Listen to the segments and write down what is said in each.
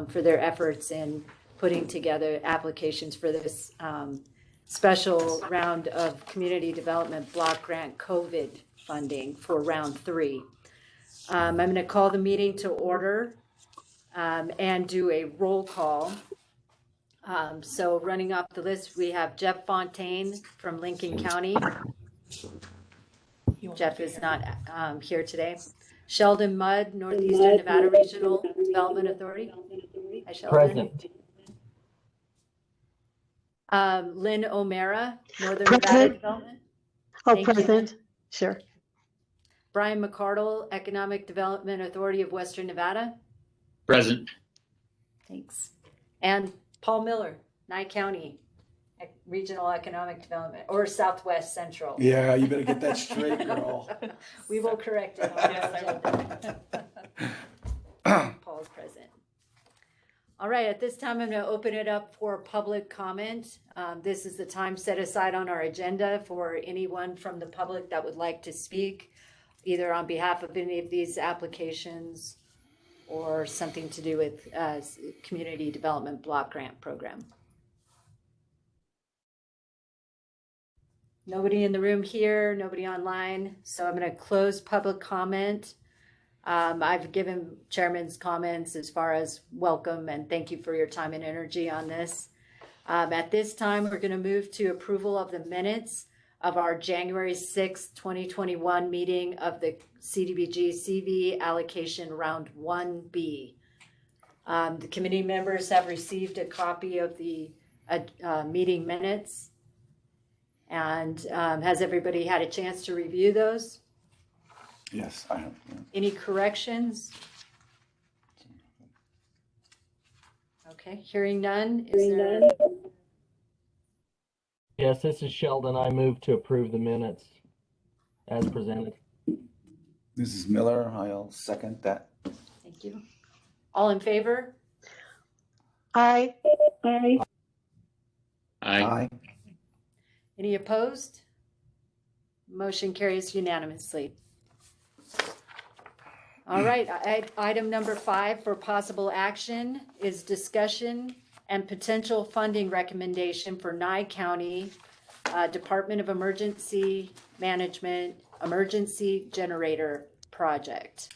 for their efforts in putting together applications for this special round of community development block grant COVID funding for round 3. I'm going to call the meeting to order and do a roll call. So running off the list, we have Jeff Fontaine from Lincoln County. Jeff is not here today. Sheldon Mudd, Northeastern Nevada Regional Development Authority. Hi, Sheldon. Present. Lynn O'Mara, Northern Nevada Development. Oh, present. Sure. Brian McCardle, Economic Development Authority of Western Nevada. Present. Thanks. And Paul Miller, Nye County Regional Economic Development, or Southwest Central. Yeah, you better get that straight, girl. We will correct it on the agenda. Paul's present. All right, at this time, I'm going to open it up for public comment. This is the time set aside on our agenda for anyone from the public that would like to speak, either on behalf of any of these applications or something to do with Community Development Block Grant Program. Nobody in the room here, nobody online, so I'm going to close public comment. I've given chairman's comments as far as welcome and thank you for your time and energy on this. At this time, we're going to move to approval of the minutes of our January 6th, 2021 meeting of the Cdbg CV allocation round 1B. The committee members have received a copy of the meeting minutes. And has everybody had a chance to review those? Yes, I have. Yeah. Any corrections? Okay, hearing none. Yes, this is Sheldon. I move to approve the minutes as presented. This is Miller. I'll second that. Thank you. All in favor? Aye. Aye. Aye. Any opposed? Motion carries unanimously. All right, item number 5 for possible action is discussion and potential funding recommendation for Nye County Department of Emergency Management Emergency Generator Project.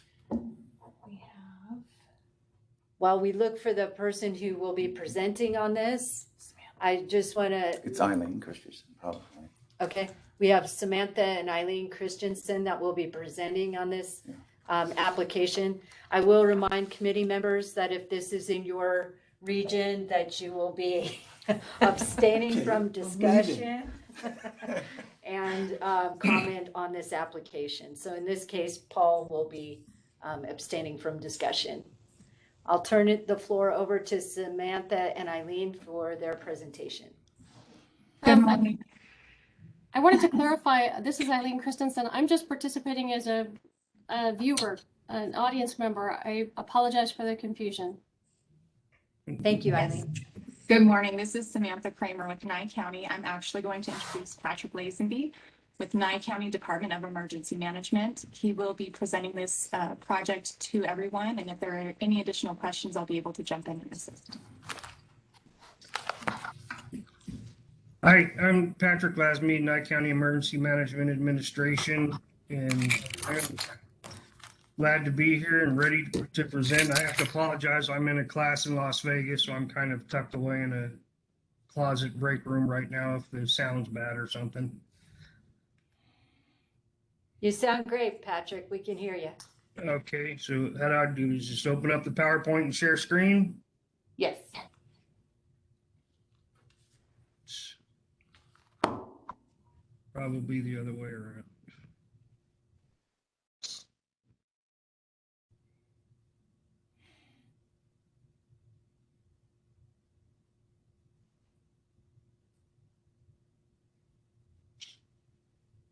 While we look for the person who will be presenting on this, I just want to... It's Eileen Christensen, probably. Okay, we have Samantha and Eileen Christensen that will be presenting on this application. I will remind committee members that if this is in your region, that you will be abstaining from discussion and comment on this application. So in this case, Paul will be abstaining from discussion. I'll turn the floor over to Samantha and Eileen for their presentation. Good morning. I wanted to clarify, this is Eileen Christensen. I'm just participating as a viewer, an audience member. I apologize for the confusion. Thank you, Eileen. Good morning. This is Samantha Kramer with Nye County. I'm actually going to introduce Patrick Lazenby with Nye County Department of Emergency Management. He will be presenting this project to everyone, and if there are any additional questions, I'll be able to jump in and assist. Hi, I'm Patrick Lazenby, Nye County Emergency Management Administration, and I'm glad to be here and ready to present. I have to apologize. I'm in a class in Las Vegas, so I'm kind of tucked away in a closet break room right now if the sound's bad or something. You sound great, Patrick. We can hear you. Okay, so what I do is just open up the PowerPoint and share screen. Yes. Probably the other way around.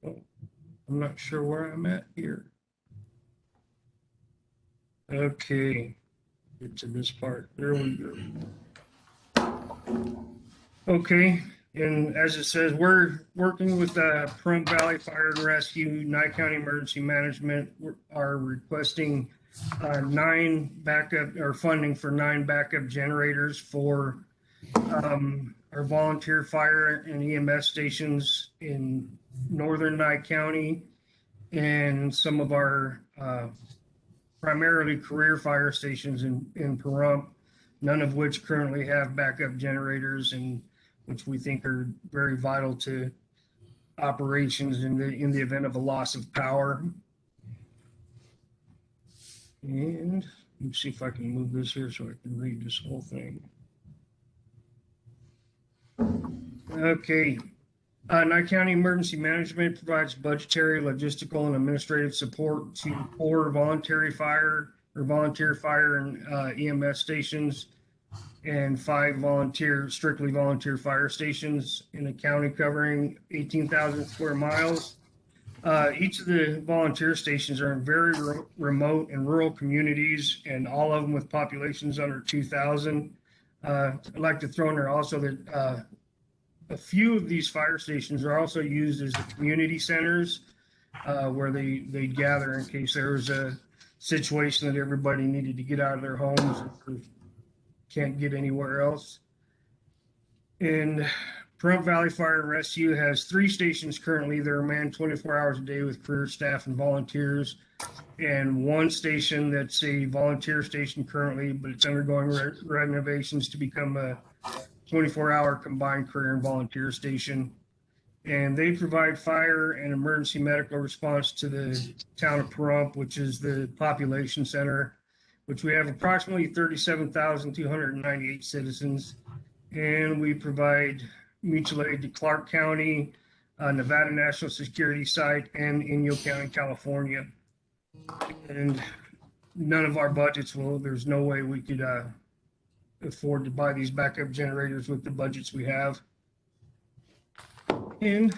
Oh, I'm not sure where I'm at here. Okay, get to this part. There we go. Okay. And as it says, we're working with Pahrump Valley Fire and Rescue, Nye County Emergency Management. We are requesting nine backup or funding for 9 backup generators for our volunteer fire and EMS stations in northern Nye County and some of our primarily career fire stations in Pahrump, none of which currently have backup generators, and which we think are very vital to operations in the event of a loss of power. And let me see if I can move this here so I can read this whole thing. Okay. Nye County Emergency Management provides budgetary, logistical, and administrative support to 4 voluntary fire and EMS stations and 5 strictly volunteer fire stations in a county covering 18,000 square miles. Each of the volunteer stations are in very remote and rural communities, and all of them with populations under 2,000. I'd like to throw in there also that a few of these fire stations are also used as community centers where they gather in case there was a situation that everybody needed to get out of their homes or can't get anywhere else. And Pahrump Valley Fire and Rescue has 3 stations currently that are manned 24 hours a day with career staff and volunteers, and 1 station that's a volunteer station currently, but it's undergoing renovations to become a 24-hour combined career and volunteer station. And they provide fire and emergency medical response to the town of Pahrump, which is the population center, which we have approximately 37,298 citizens. And we provide mutual aid to Clark County, Nevada National Security Site, and Inyo County, California. And none of our budgets there's no way we could afford to buy these backup generators with the budgets we have. And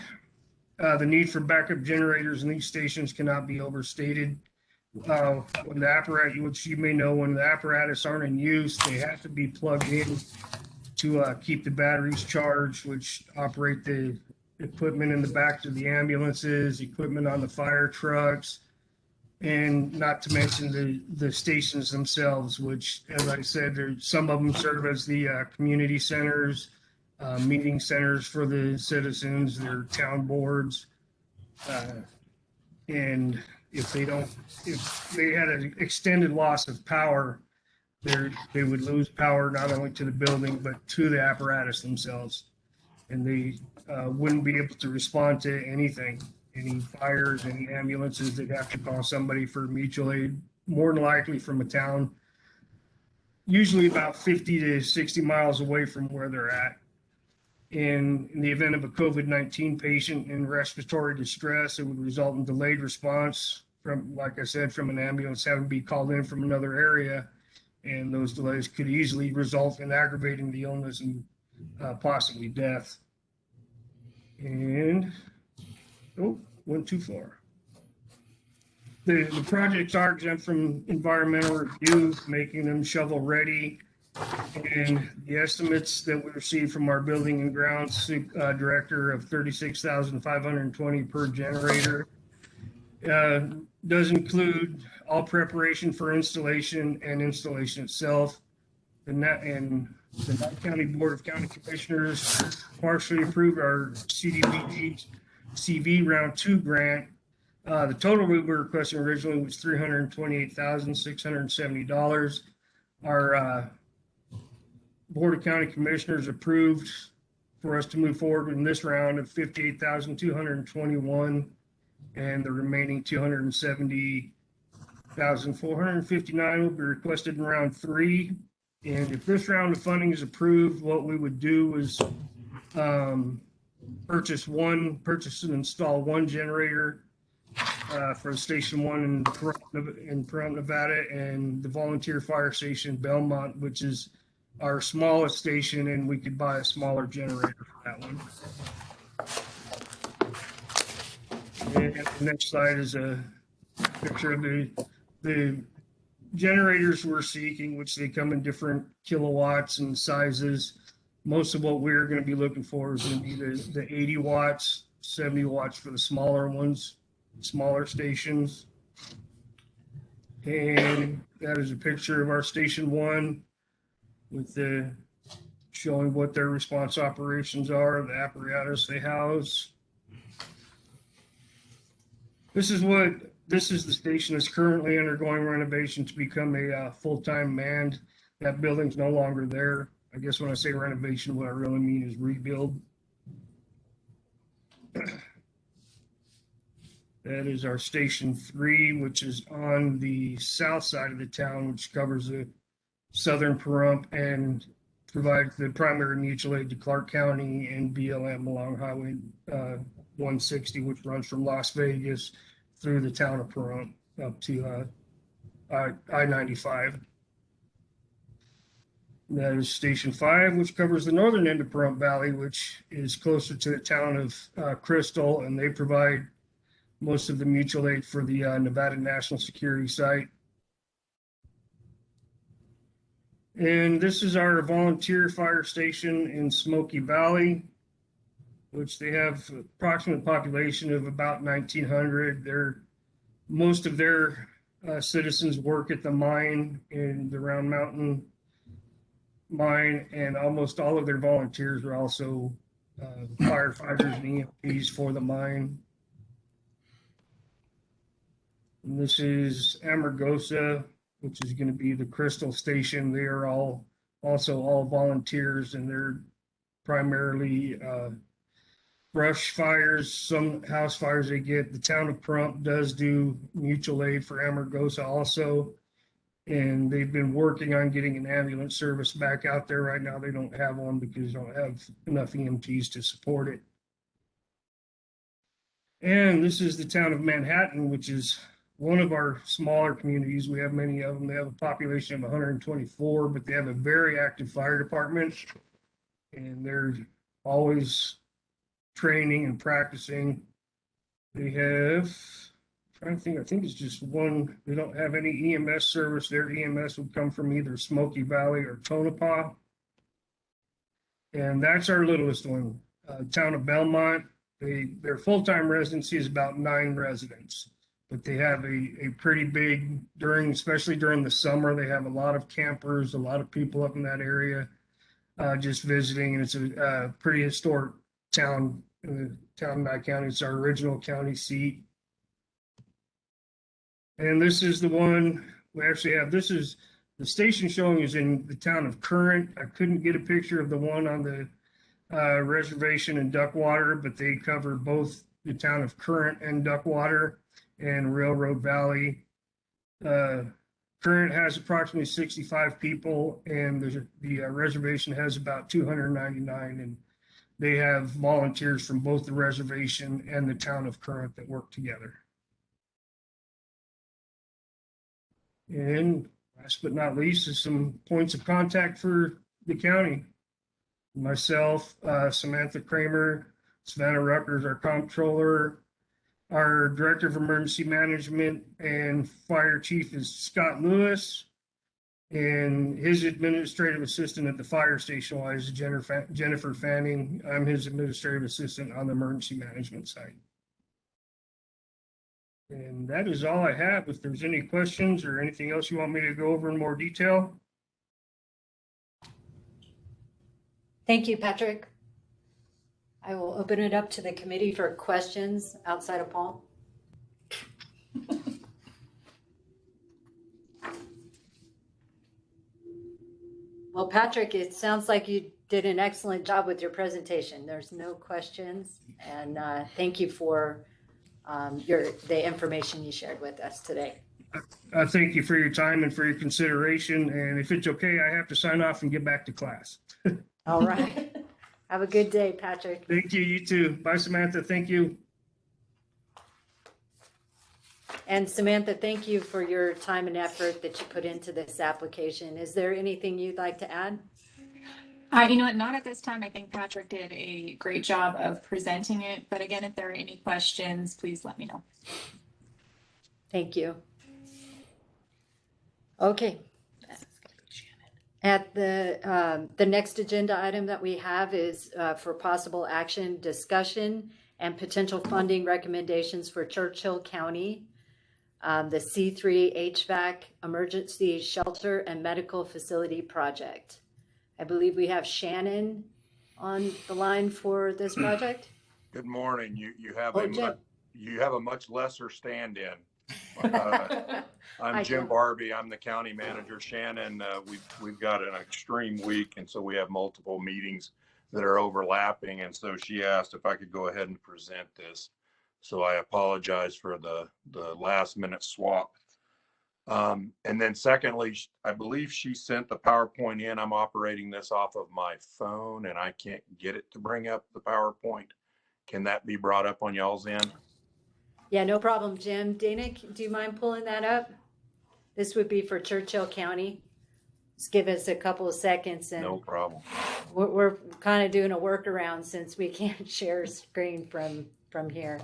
the need for backup generators in these stations cannot be overstated. When the apparatus, which you may know, when the apparatus aren't in use, they have to be plugged in to keep the batteries charged, which operate the equipment in the back of the ambulances, equipment on the fire trucks, and not to mention the stations themselves, which, as I said, some of them serve as the community centers, meeting centers for the citizens, their town boards. And if they had an extended loss of power, they would lose power not only to the building, but to the apparatus themselves. And they wouldn't be able to respond to anything. Any fires, any ambulances, they'd have to call somebody for mutual aid, more than likely from a town, usually about 50 to 60 miles away from where they're at. In the event of a COVID-19 patient in respiratory distress, it would result in delayed response from, like I said, from an ambulance having to be called in from another area. And those delays could easily result in aggravating the illness and possibly death. And went too far. The projects are exempt from environmental review, making them shovel ready. And the estimates that we received from our building and grounds director of $36,520 per generator does include all preparation for installation and installation itself. The Nye County Board of County Commissioners partially approved our Cdbg CV Round 2 grant. The total we were requesting originally was $328,670. Our Board of County Commissioners approved for us to move forward in this round of $58,221, and the remaining $270,459 will be requested in round 3. And if this round of funding is approved, what we would do is purchase and install 1 generator for Station 1 in Pahrump, Nevada, and the volunteer fire station Belmont, which is our smallest station, and we could buy a smaller generator for that one. And the next slide is a picture of the generators we're seeking, which they come in different kilowatts and sizes. Most of what we're going to be looking for is going to be the 80 watts, 70 watts for the smaller ones, smaller stations. And that is a picture of our Station 1 with the showing what their response operations are, the apparatus they house. This is the station that's currently undergoing renovation to become a full-time manned. That building's no longer there. I guess when I say renovation, what I really mean is rebuild. That is our Station 3, which is on the south side of the town, which covers the southern Pahrump and provides the primary mutual aid to Clark County and BLM along Highway 160, which runs from Las Vegas through the town of Pahrump up to I-95. That is Station 5, which covers the northern end of Pahrump Valley, which is closer to the town of Crystal, and they provide most of the mutual aid for the Nevada National Security Site. And this is our volunteer fire station in Smoky Valley, which they have approximate population of about 1,900. Most of their citizens work at the mine in the Round Mountain mine, and almost all of their volunteers are also firefighters and EMTs for the mine. And this is Amargosa, which is going to be the Crystal Station. They are also all volunteers, and they're primarily brush fires, some house fires they get. The town of Pahrump does do mutual aid for Amargosa also, and they've been working on getting an ambulance service back out there. Right now they don't have one because they don't have enough EMTs to support it. And this is the town of Manhattan, which is one of our smaller communities. We have many of them. They have a population of 124, but they have a very active fire department, and they're always training and practicing. They have, I think it's just one. They don't have any EMS service. Their EMS would come from either Smoky Valley or Tonopah. And that's our littlest one, town of Belmont. Their full-time residency is about 9 residents, but they have a pretty big, especially during the summer, they have a lot of campers, a lot of people up in that area just visiting, and it's a pretty historic town in the town of Nye County. It's our original county seat. And this is the one we actually have. This is the station showing is in the town of Current. I couldn't get a picture of the one on the reservation in Duckwater, but they cover both the town of Current and Duckwater and Railroad Valley. Current has approximately 65 people, and the reservation has about 299, and they have volunteers from both the reservation and the town of Current that work together. And last but not least is some points of contact for the county. Myself, Samantha Kramer, Savannah Ruckers, our comptroller, our director of emergency management and fire chief is Scott Lewis, and his administrative assistant at the fire station is Jennifer Fanning. I'm his administrative assistant on the emergency management side. And that is all I have. If there's any questions or anything else you want me to go over in more detail. Thank you, Patrick. I will open it up to the committee for questions outside of Paul. Well, Patrick, it sounds like you did an excellent job with your presentation. There's no questions, and thank you for the information you shared with us today. Thank you for your time and for your consideration. And if it's okay, I have to sign off and get back to class. All right. Have a good day, Patrick. Thank you. You too. Bye, Samantha. Thank you. And Samantha, thank you for your time and effort that you put into this application. Is there anything you'd like to add? You know what, not at this time. I think Patrick did a great job of presenting it. But again, if there are any questions, please let me know. Thank you. Okay. At the next agenda item that we have is for possible action, discussion, and potential funding recommendations for Churchill County the C3 HVAC Emergency Shelter and Medical Facility Project. I believe we have Shannon on the line for this project. Good morning. You have Oh, Jim. you have a much lesser stand-in. Hi, I'm Jim Jim. Barbie. I'm the county manager. Shannon, we've got an extreme week, and so we have multiple meetings that are overlapping. And so she asked if I could go ahead and present this. So I apologize for the last minute swap. And then secondly, I believe she sent the PowerPoint in. I'm operating this off of my phone, and I can't get it to bring up the PowerPoint. Can that be brought up on y'all's end? Yeah, no problem, Jim. Dana, do you mind pulling that up? This would be for Churchill County. Just give us a couple of seconds, and No problem. we're kind of doing a workaround since we can't share screen from here.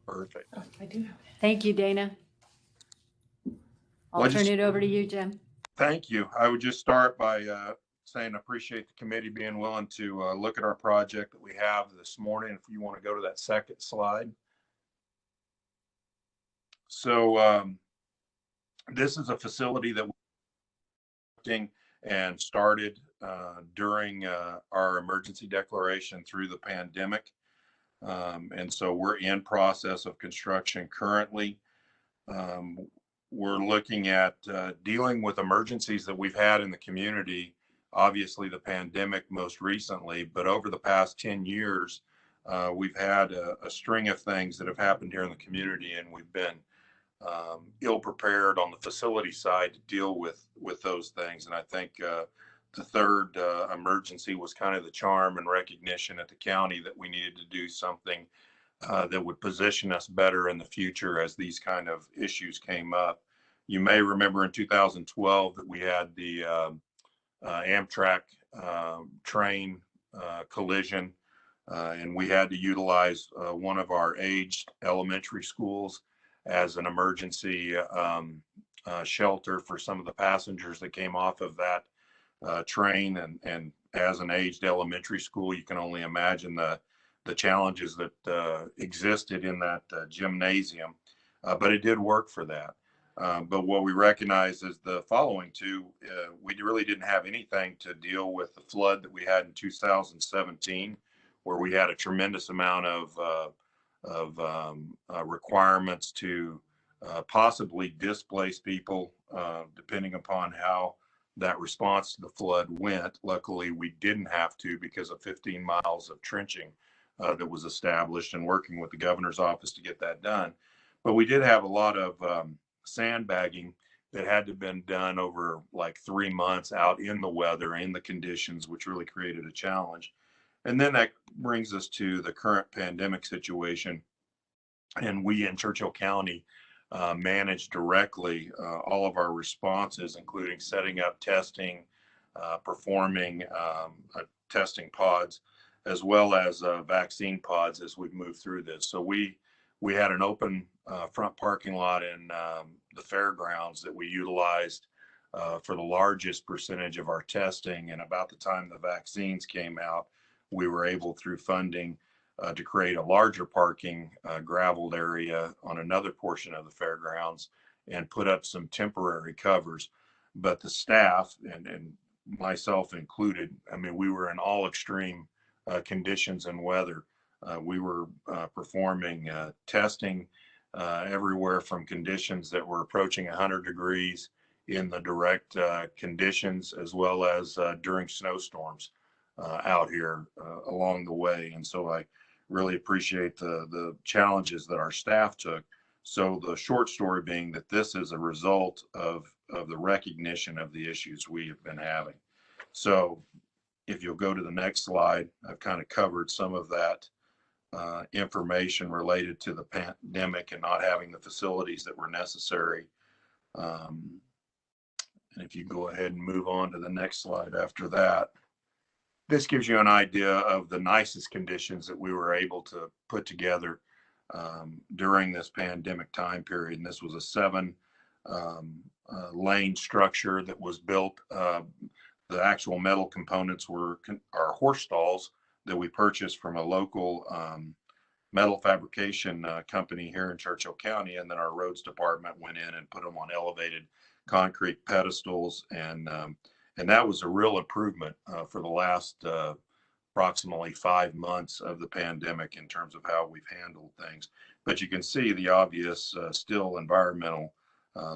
Perfect. Thank you, Dana. I'll Well, turn it over to you, Jim. Thank you. I would just start by saying I appreciate the committee being willing to look at our project that we have this morning. If you want to go to that second slide. So this is a facility that we're and started during our emergency declaration through the pandemic. And so we're in process of construction currently. We're looking at dealing with emergencies that we've had in the community, obviously the pandemic most recently, but over the past 10 years, we've had a string of things that have happened here in the community, and we've been ill prepared on the facility side to deal with those things. And I think the third emergency was kind of the charm and recognition at the county that we needed to do something that would position us better in the future as these kind of issues came up. You may remember in 2012 that we had the Amtrak train collision, and we had to utilize one of our aged elementary schools as an emergency shelter for some of the passengers that came off of that train. And as an aged elementary school, you can only imagine the challenges that existed in that gymnasium, but it did work for that. But what we recognize is the following two, we really didn't have anything to deal with the flood that we had in 2017, where we had a tremendous amount of requirements to possibly displace people, depending upon how that response to the flood went. Luckily, we didn't have to because of 15 miles of trenching that was established and working with the governor's office to get that done. But we did have a lot of sandbagging that had to have been done over like 3 months out in the weather, in the conditions, which really created a challenge. And then that brings us to the current pandemic situation. And we in Churchill County manage directly all of our responses, including setting up testing, performing testing pods, as well as vaccine pods as we've moved through this. So we had an open front parking lot in the fairgrounds that we utilized for the largest percentage of our testing. And about the time the vaccines came out, we were able, through funding, to create a larger parking graveled area on another portion of the fairgrounds and put up some temporary covers. But the staff, and myself included, I mean, we were in all extreme conditions and weather. We were performing testing everywhere from conditions that were approaching 100 degrees in the direct conditions, as well as during snowstorms out here along the way. And so I really appreciate the challenges that our staff took. So the short story being that this is a result of the recognition of the issues we have been having. So if you'll go to the next slide, I've kind of covered some of that information related to the pandemic and not having the facilities that were necessary. And if you go ahead and move on to the next slide after that, this gives you an idea of the nicest conditions that we were able to put together during this pandemic time period. And this was a 7 lane structure that was built. The actual metal components were our horse stalls that we purchased from a local metal fabrication company here in Churchill County. And then our roads department went in and put them on elevated concrete pedestals. And that was a real improvement for the last approximately 5 months of the pandemic in terms of how we've handled things. But you can see the obvious still environmental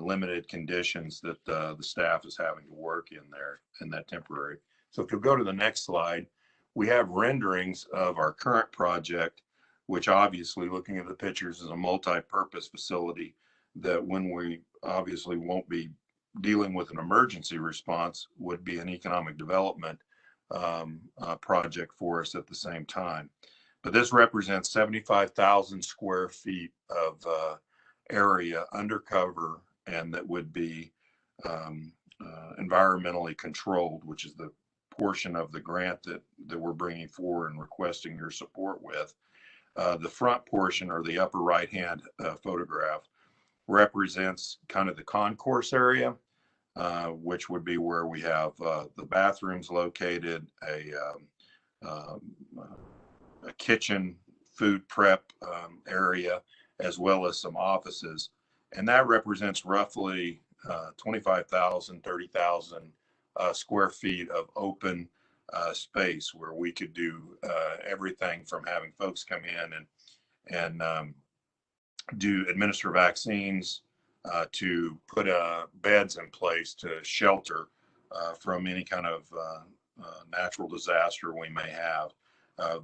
limited conditions that the staff is having to work in there in that temporary. So if you'll go to the next slide, we have renderings of our current project, which obviously, looking at the pictures, is a multi-purpose facility that, when we obviously won't be dealing with an emergency response, would be an economic development project for us at the same time. But this represents 75,000 square feet of area undercover, and that would be environmentally controlled, which is the portion of the grant that we're bringing forward and requesting your support with. The front portion, or the upper right-hand photograph, represents kind of the concourse area, which would be where we have the bathrooms located, a kitchen, food prep area, as well as some offices. And that represents roughly 25,000, 30,000 square feet of open space where we could do everything from having folks come in and administer vaccines to put beds in place to shelter from any kind of natural disaster we may have.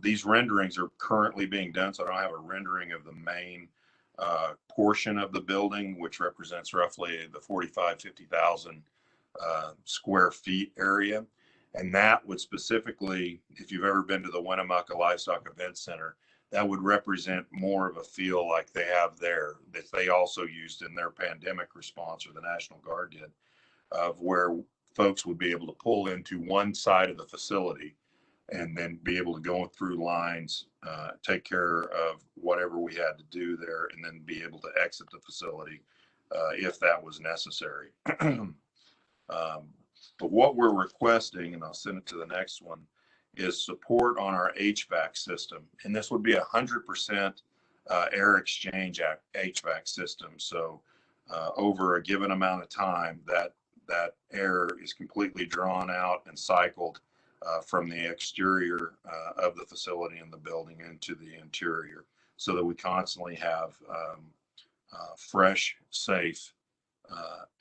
These renderings are currently being done, so I don't have a rendering of the main portion of the building, which represents roughly the 50,000 square feet area. And that would specifically, if you've ever been to the Winnemucca Livestock Event Center, that would represent more of a feel like they have there, that they also used in their pandemic response, or the National Guard did, of where folks would be able to pull into one side of the facility and then be able to go through lines, take care of whatever we had to do there, and then be able to exit the facility if that was necessary. But what we're requesting, and I'll send it to the next one, is support on our HVAC system. And this would be 100% air exchange HVAC system. So over a given amount of time, that air is completely drawn out and cycled from the exterior of the facility and the building into the interior, so that we constantly have fresh, safe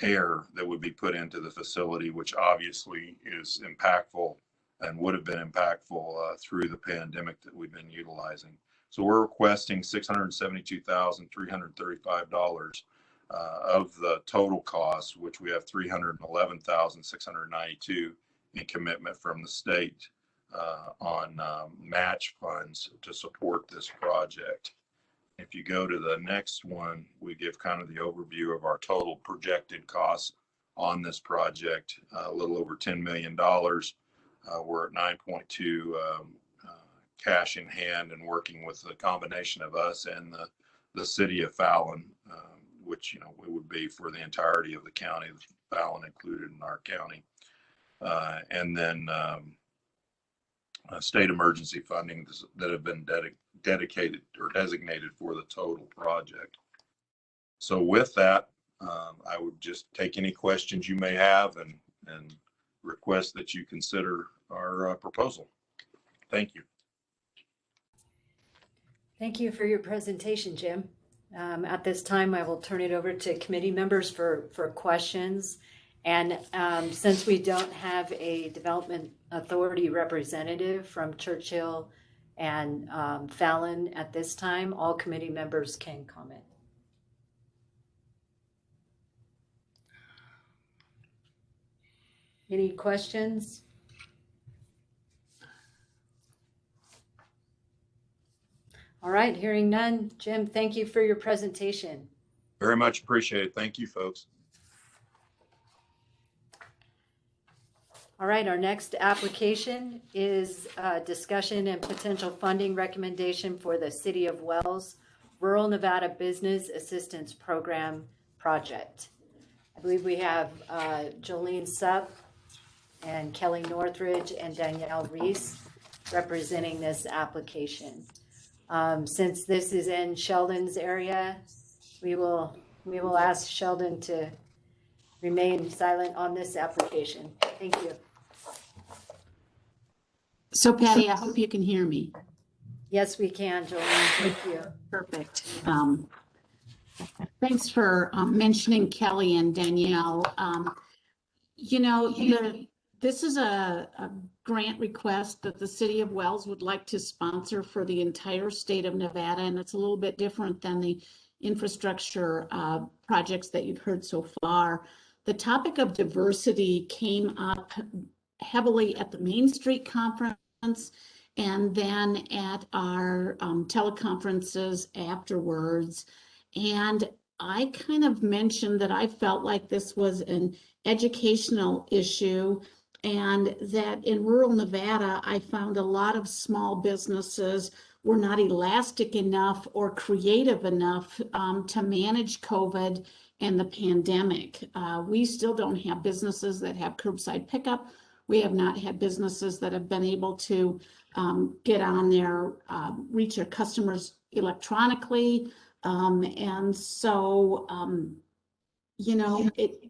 air that would be put into the facility, which obviously is impactful and would have been impactful through the pandemic that we've been utilizing. So we're requesting $672,335 of the total cost, which we have $311,692 in commitment from the state on match funds to support this project. If you go to the next one, we give kind of the overview of our total projected costs on this project, a little over $10 million. We're at 9.2 cash in hand, and working with the combination of us and the city of Fallon, which, you know, it would be for the entirety of the county, Fallon included in our county. And then state emergency funding that have been dedicated or designated for the total project. So with that, I would just take any questions you may have and request that you consider our proposal. Thank you. Thank you for your presentation, Jim. At this time, I will turn it over to committee members for questions. And since we don't have a development authority representative from Churchill and Fallon at this time, all committee members can comment. Any questions? All right, hearing none. Jim, thank you for your presentation. Very much appreciated. Thank you, folks. All right, our next application is discussion and potential funding recommendation for the City of Wells Rural Nevada Business Assistance Program project. I believe we have Jolene Supp and Kelly Northridge and Danielle Reese representing this application. Since this is in Sheldon's area, we will ask Sheldon to remain silent on this application. Thank you. So Patty, I hope you can hear me. Yes, we can, Jolene. Thank you. Perfect. Thanks for mentioning Kelly and Danielle. You know, this is a grant request that the City of Wells would like to sponsor for the entire state of Nevada, and it's a little bit different than the infrastructure projects that you've heard so far. The topic of diversity came up heavily at the Main Street Conference and then at our teleconferences afterwards. And I kind of mentioned that I felt like this was an educational issue, and that in rural Nevada, I found a lot of small businesses were not elastic enough or creative enough to manage COVID and the pandemic. We still don't have businesses that have curbside pickup. We have not had businesses that have been able to get on there, reach their customers electronically. And so, you know,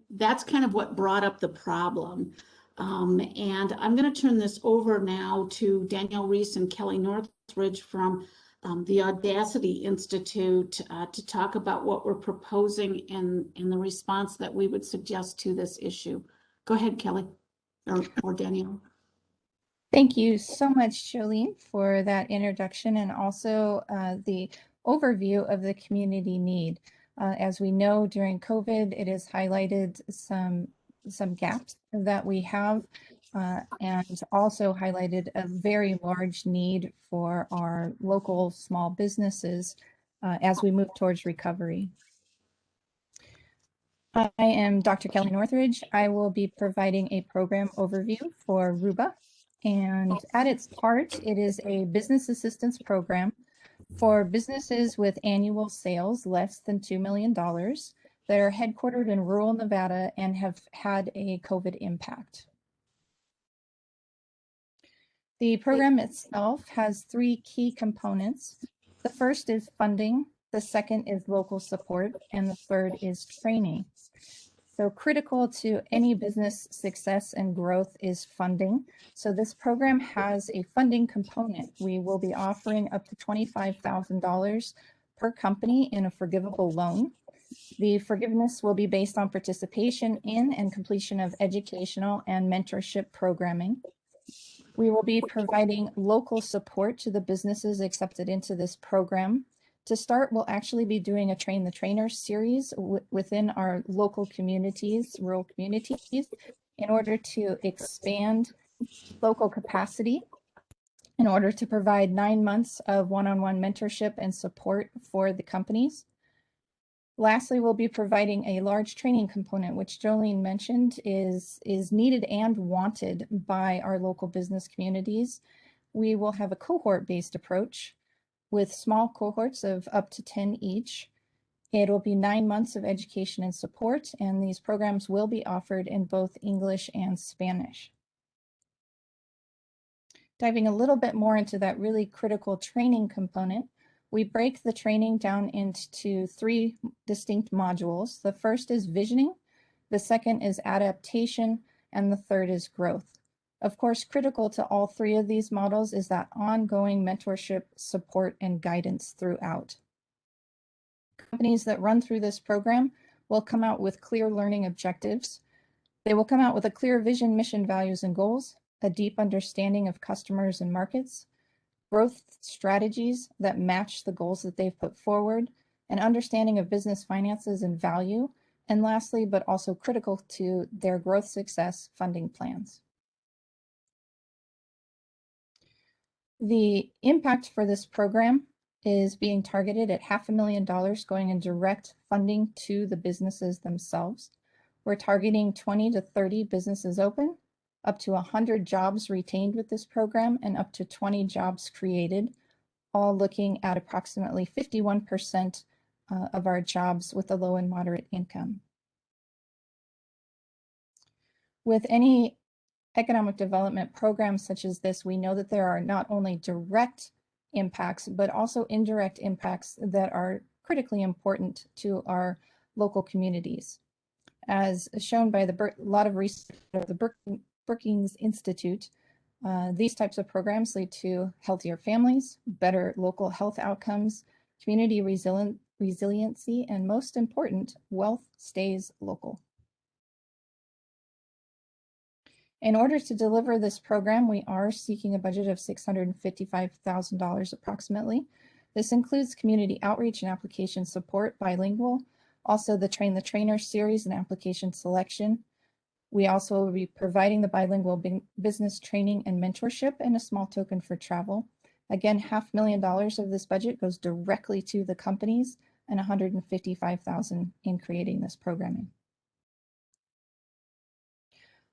that's kind of what brought up the problem. And I'm going to turn this over now to Danielle Reese and Kelly Northridge from the Audacity Institute to talk about what we're proposing and the response that we would suggest to this issue. Go ahead, Kelly or Danielle. Thank you so much, Jolene, for that introduction and also the overview of the community need. As we know, during COVID, it has highlighted some gaps that we have and also highlighted a very large need for our local small businesses as we move towards recovery. I am Dr. Kelly Northridge. I will be providing a program overview for RUBA. And at its heart, it is a business assistance program for businesses with annual sales less than $2 million that are headquartered in rural Nevada and have had a COVID impact. The program itself has three key components. The first is funding, the second is local support, and the third is training. So critical to any business success and growth is funding. So this program has a funding component. We will be offering up to $25,000 per company in a forgivable loan. The forgiveness will be based on participation in and completion of educational and mentorship programming. We will be providing local support to the businesses accepted into this program. To start, we'll actually be doing a Train the Trainer series within our local communities, rural communities, in order to expand local capacity, in order to provide 9 months of one-on-one mentorship and support for the companies. Lastly, we'll be providing a large training component, which Jolene mentioned is needed and wanted by our local business communities. We will have a cohort-based approach with small cohorts of up to 10 each. It'll be 9 months of education and support, and these programs will be offered in both English and Spanish. Diving a little bit more into that really critical training component, we break the training down into 3 distinct modules. The first is visioning, the second is adaptation, and the third is growth. Of course, critical to all 3 of these models is that ongoing mentorship, support, and guidance throughout. Companies that run through this program will come out with clear learning objectives. They will come out with a clear vision, mission, values, and goals, a deep understanding of customers and markets, growth strategies that match the goals that they've put forward, an understanding of business finances and value, and lastly, but also critical to their growth success, funding plans. The impact for this program is being targeted at $500,000 going in direct funding to the businesses themselves. We're targeting 20 to 30 businesses open, up to 100 jobs retained with this program, and up to 20 jobs created, all looking at approximately 51% of our jobs with a low and moderate income. With any economic development program such as this, we know that there are not only direct impacts, but also indirect impacts that are critically important to our local communities. As shown by a lot of research of the Brookings Institute, these types of programs lead to healthier families, better local health outcomes, community resiliency, and most important, wealth stays local. In order to deliver this program, we are seeking a budget of $655,000 approximately. This includes community outreach and application support, bilingual, also the Train the Trainer series and application selection. We also will be providing the bilingual business training and mentorship and a small token for travel. Again, $500,000 of this budget goes directly to the companies and $155,000 in creating this programming.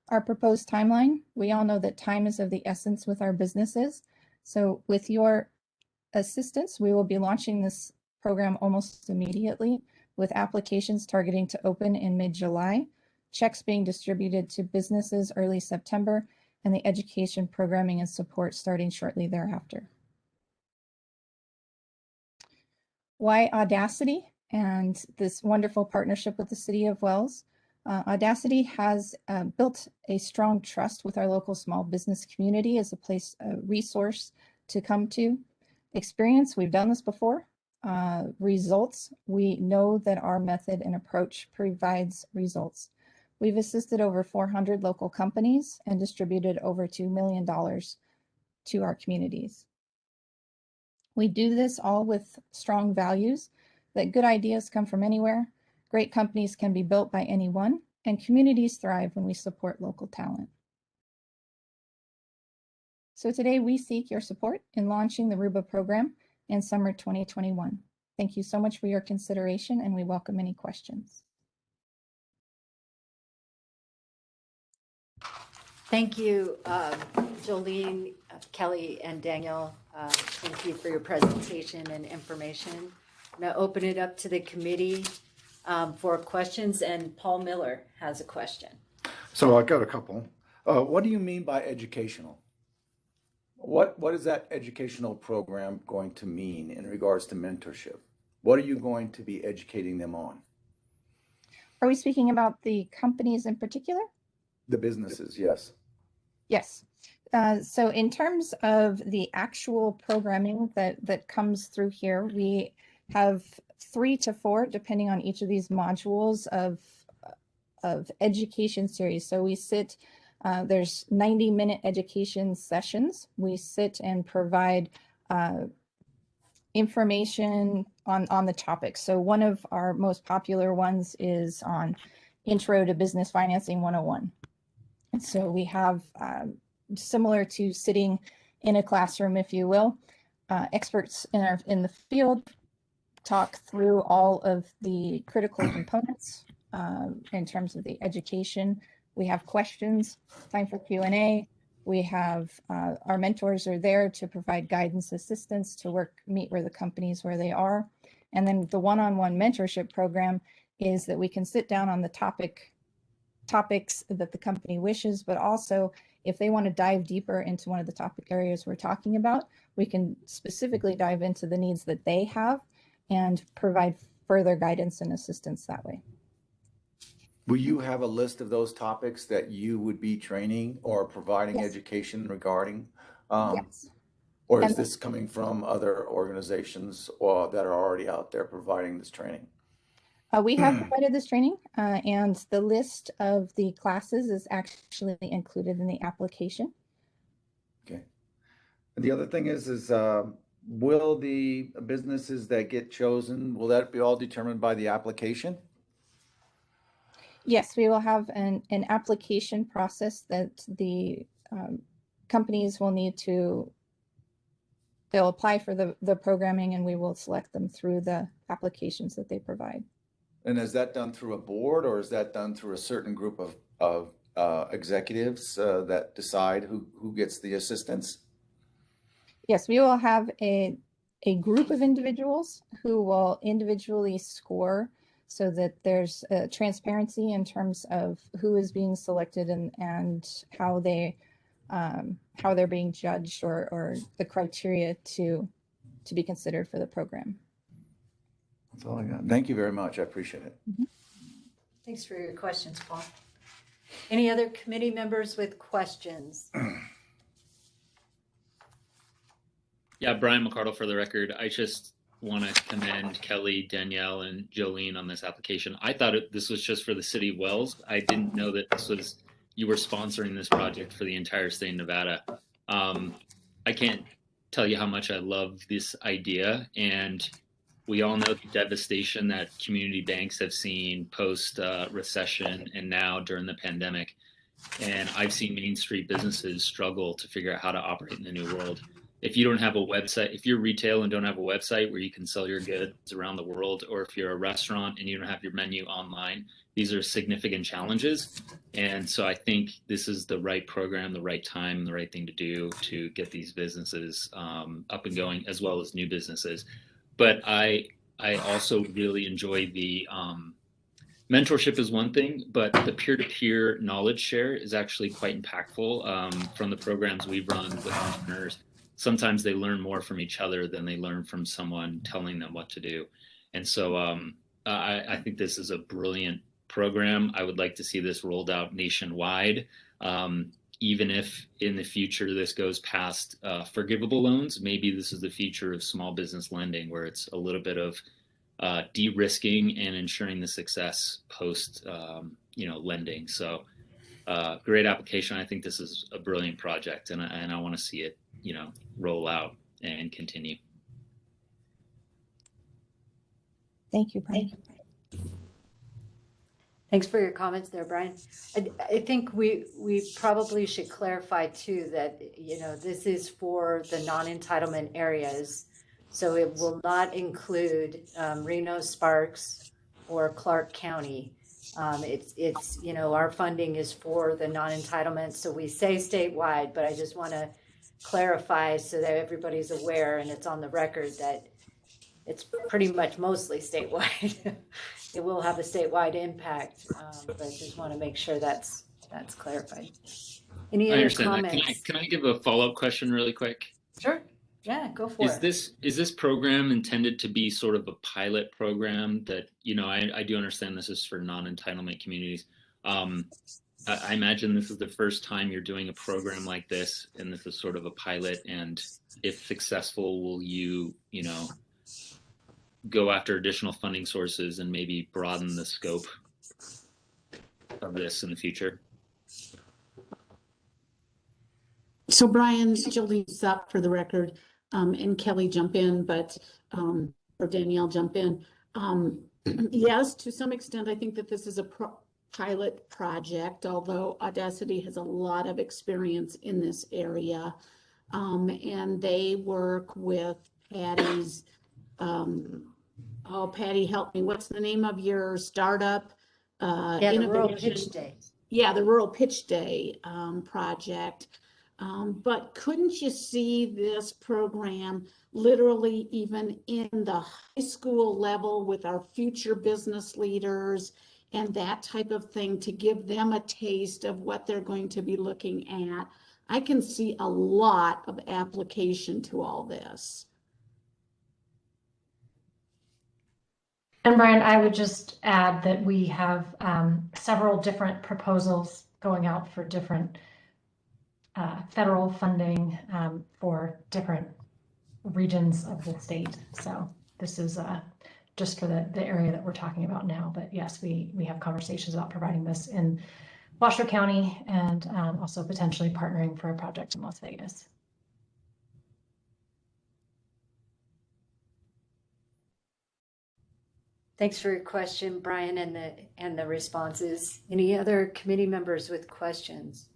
Our proposed timeline, we all know that time is of the essence with our businesses. So with your assistance, we will be launching this program almost immediately with applications targeting to open in mid-July, checks being distributed to businesses early September, and the education programming and support starting shortly thereafter. Why Audacity and this wonderful partnership with the City of Wells? Audacity has built a strong trust with our local small business community as a place, a resource to come to. Experience, we've done this before. Results, we know that our method and approach provides results. We've assisted over 400 local companies and distributed over $2 million to our communities. We do this all with strong values that good ideas come from anywhere. Great companies can be built by anyone, and communities thrive when we support local talent. So today we seek your support in launching the RUBA program in summer 2021. Thank you so much for your consideration, and we welcome any questions. Thank you, Jolene, Kelly, and Daniel. Thank you for your presentation and information. I'm going to open it up to the committee for questions, and Paul Miller has a question. So I got a couple. What do you mean by educational? What is that educational program going to mean in regards to mentorship? What are you going to be educating them on? Are we speaking about the companies in particular? The businesses, yes. Yes. So in terms of the actual programming that comes through here, we have 3 to 4, depending on each of these modules of education series. So we sit, there's 90-minute education sessions. We sit and provide information on the topic. So one of our most popular ones is on Intro to Business Financing 101. And so we have, similar to sitting in a classroom, if you will, experts in the field talk through all of the critical components in terms of the education. We have questions, time for Q&A. We have our mentors are there to provide guidance, assistance to meet where the companies where they are. And then the one-on-one mentorship program is that we can sit down on the topics that the company wishes, but also if they want to dive deeper into one of the topic areas we're talking about, we can specifically dive into the needs that they have and provide further guidance and assistance that way. Will you have a list of those topics that you would be training or providing Yes. education regarding? Yes. Or is And this coming from other organizations or that are already out there providing this training? We have provided this training, and the list of the classes is actually included in the application. Okay. And the other thing is will the businesses that get chosen, will that be all determined by the application? Yes, we will have an application process that the companies will need to, they'll apply for the programming, and we will select them through the applications that they provide. And is that done through a board, or is that done through a certain group of executives that decide who gets the assistance? Yes, we will have a a group of individuals who will individually score so that there's transparency in terms of who is being selected and how they're being judged or the criteria to be considered for the program. That's all I got. Thank you very much. I appreciate it. Thanks for your questions, Paul. Any other committee members with questions? Yeah, Brian McCardle for the record. I just want to commend Kelly, Danielle, and Jolene on this application. I thought this was just for the city of Wells. I didn't know that you were sponsoring this project for the entire state of Nevada. I can't tell you how much I love this idea, and we all know the devastation that community banks have seen post recession and now during the pandemic. And I've seen Main Street businesses struggle to figure out how to operate in the new world. If you don't have a website, if you're retail and don't have a website where you can sell your goods around the world, or if you're a restaurant and you don't have your menu online, these are significant challenges. And so I think this is the right program, the right time, and the right thing to do to get these businesses up and going, as well as new businesses. But I also really enjoy the mentorship is one thing, but the peer-to-peer knowledge share is actually quite impactful from the programs we've run with entrepreneurs. Sometimes they learn more from each other than they learn from someone telling them what to do. And so I think this is a brilliant program. I would like to see this rolled out nationwide. Even if in the future this goes past forgivable loans, maybe this is the future of small business lending, where it's a little bit of de-risking and ensuring the success post lending. So great application. I think this is a brilliant project, and I want to see it roll out and continue. Thank you, Brian. Thanks for your comments there, Brian. I think we probably should clarify too that, this is for the non-entitlement areas. So it will not include Reno, Sparks, or Clark County. It's our funding is for the non-entitlement. So we say statewide, but I just want to clarify so that everybody's aware and it's on the record that it's pretty much mostly statewide. It will have a statewide impact, but I just want to make sure that's clarified. Any other comments? That. Can I give a follow-up question really quick? Sure. Yeah, go for it. Is this program intended to be sort of a pilot program that, I do understand this is for non-entitlement communities. I imagine this is the first time you're doing a program like this, and this is sort of a pilot. And if successful, will you, go after additional funding sources and maybe broaden the scope of this in the future? So Brian, Jolene's up for the record, and Kelly jump in, but or Danielle jump in. Yes, to some extent, I think that this is a pilot project, although Audacity has a lot of experience in this area, and they work with Patty's. Patty, help me. What's the name of your startup? The Rural Pitch Day. Yeah, the Rural Pitch Day project. But couldn't you see this program literally even in the high school level with our future business leaders and that type of thing to give them a taste of what they're going to be looking at? I can see a lot of application to all this. And Brian, I would just add that we have several different proposals going out for different federal funding for different regions of the state. So this is just for the area that we're talking about now. But yes, we have conversations about providing this in Washoe County and also potentially partnering for a project in Las Vegas. Thanks for your question, Brian, and the responses. Any other committee members with questions?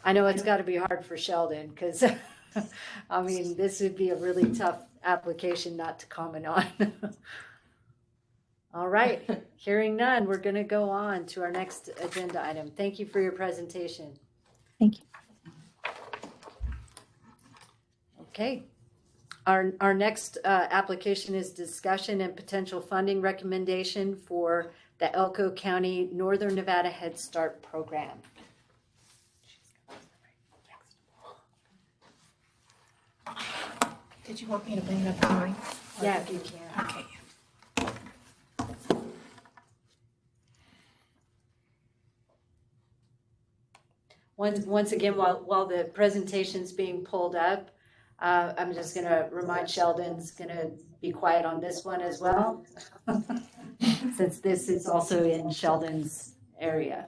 I know it's got to be hard for Sheldon because, I mean, this would be a really tough application not to comment on. All right, hearing none, we're going to go on to our next agenda item. Thank you for your presentation. Thank you. Okay, Our next application is discussion and potential funding recommendation for the Elko County Northern Nevada Head Start program. Did you want me to bring it up on mine? Yeah, if you can. Okay. Once again, while the presentation's being pulled up, I'm just going to remind Sheldon's going to be quiet on this one as well, since this is also in Sheldon's area.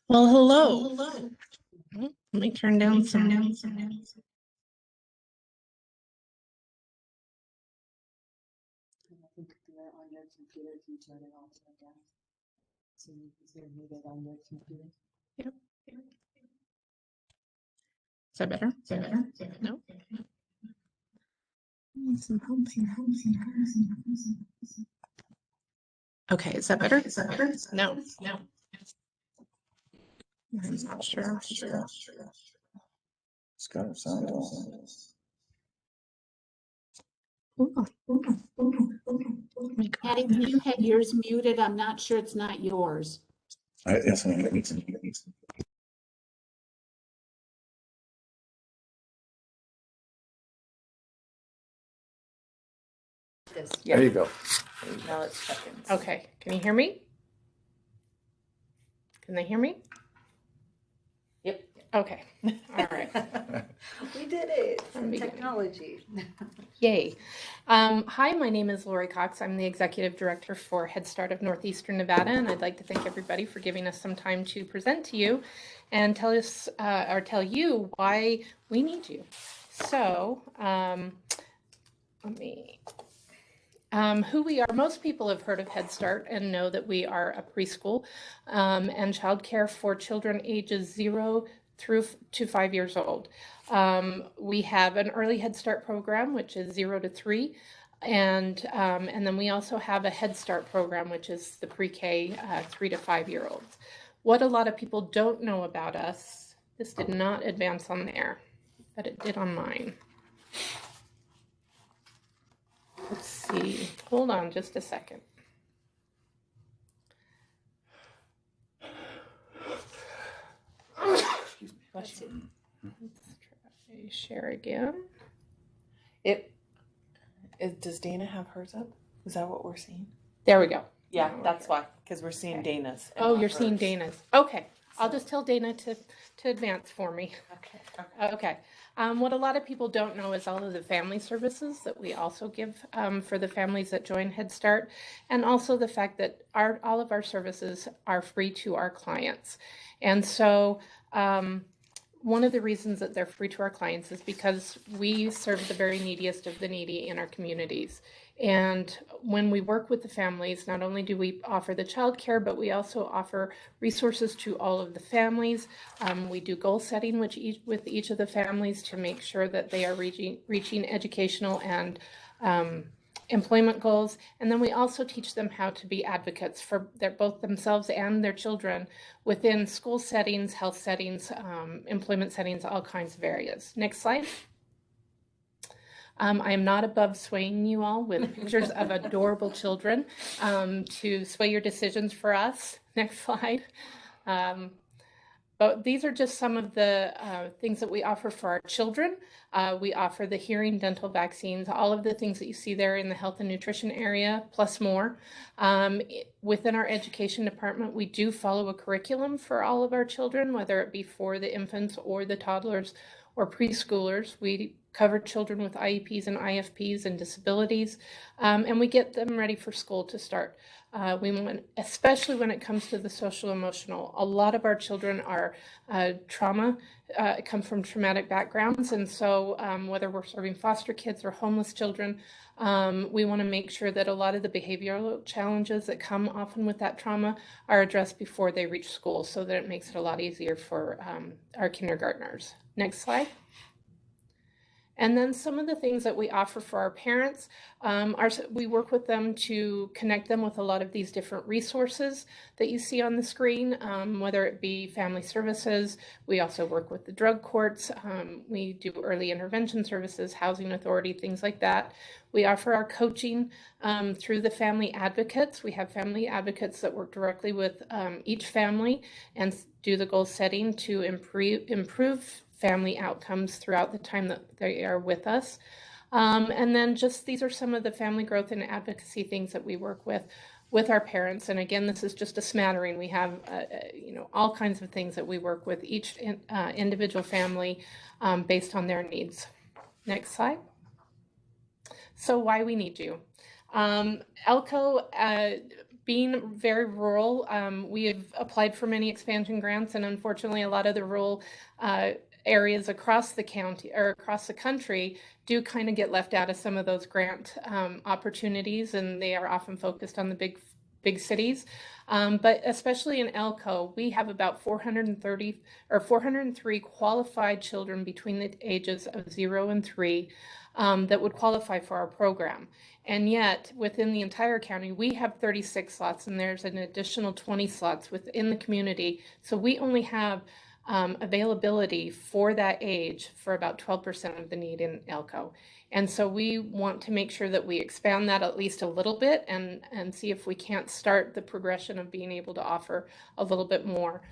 Well, hello. Let me turn down some. Yep. Is that better? No. Some helping. Okay, is that better? No. I'm not sure. It's got to sound all. Patty, you had yours muted. I'm not sure it's not yours. Yes, there you go. Now it's checking. Okay, can you hear me? Can they hear me? Yep. Okay, all right. We did it. Technology. Yay. Hi, my name is Lori Cox. I'm the Executive Director for Head Start of Northeastern Nevada, and I'd like to thank everybody for giving us some time to present to you and tell you why we need you. So, who we are. Most people have heard of Head Start and know that we are a preschool and childcare for children ages 0 through to 5 years old. We have an early Head Start program, which is 0 to 3. And then we also have a Head Start program, which is the pre-K 3 to 5 year olds. What a lot of people don't know about us, this did not advance on there, but it did on mine. Let's see, hold on just a second. Excuse me. Let's try share again. Does Dana have hers up? Is that what we're seeing? There we go. Yeah, that's why, because we're seeing Dana's. and Oh, not you're seeing hers. Dana's. Okay, I'll just tell Dana to advance for me. Okay. What a lot of people don't know is all of the family services that we also give for the families that join Head Start, and also the fact that all of our services are free to our clients. And so one of the reasons that they're free to our clients is because we serve the very neediest of the needy in our communities. And when we work with the families, not only do we offer the child care, but we also offer resources to all of the families. We do goal setting with each of the families to make sure that they are reaching educational and employment goals. And then we also teach them how to be advocates for both themselves and their children within school settings, health settings, employment settings, all kinds of areas. Next slide. I am not above swaying you all with pictures of adorable children to sway your decisions for us. Next slide. But these are just some of the things that we offer for our children. We offer the hearing, dental vaccines, all of the things that you see there in the health and nutrition area, plus more. Within our education department, we do follow a curriculum for all of our children, whether it be for the infants or the toddlers or preschoolers. We cover children with IEPs and IFPs and disabilities, and we get them ready for school to start. We want, especially when it comes to the social emotional, a lot of our children are come from traumatic backgrounds, and so whether we're serving foster kids or homeless children, we want to make sure that a lot of the behavioral challenges that come often with that trauma are addressed before they reach school, so that it makes it a lot easier for our kindergartners. Next slide. And then some of the things that we offer for our parents we work with them to connect them with a lot of these different resources that you see on the screen, whether it be family services. We also work with the drug courts. We do early intervention services, housing authority, things like that. We offer our coaching through the family advocates. We have family advocates that work directly with each family and do the goal setting to improve family outcomes throughout the time that they are with us. And then just these are some of the family growth and advocacy things that we work with our parents. And again, this is just a smattering. We have all kinds of things that we work with each individual family based on their needs. Next slide. So why we need you. Elko, being very rural, we have applied for many expansion grants, and unfortunately a lot of the rural areas across the county or across the country do kind of get left out of some of those grant opportunities, and they are often focused on the big cities. But especially in Elko, we have about 403 qualified children between the ages of 0 and 3 that would qualify for our program. And yet, within the entire county, we have 36 slots, and there's an additional 20 slots within the community. So we only have availability for that age for about 12% of the need in Elko. And so we want to make sure that we expand that at least a little bit and see if we can't start the progression of being able to offer a little bit more.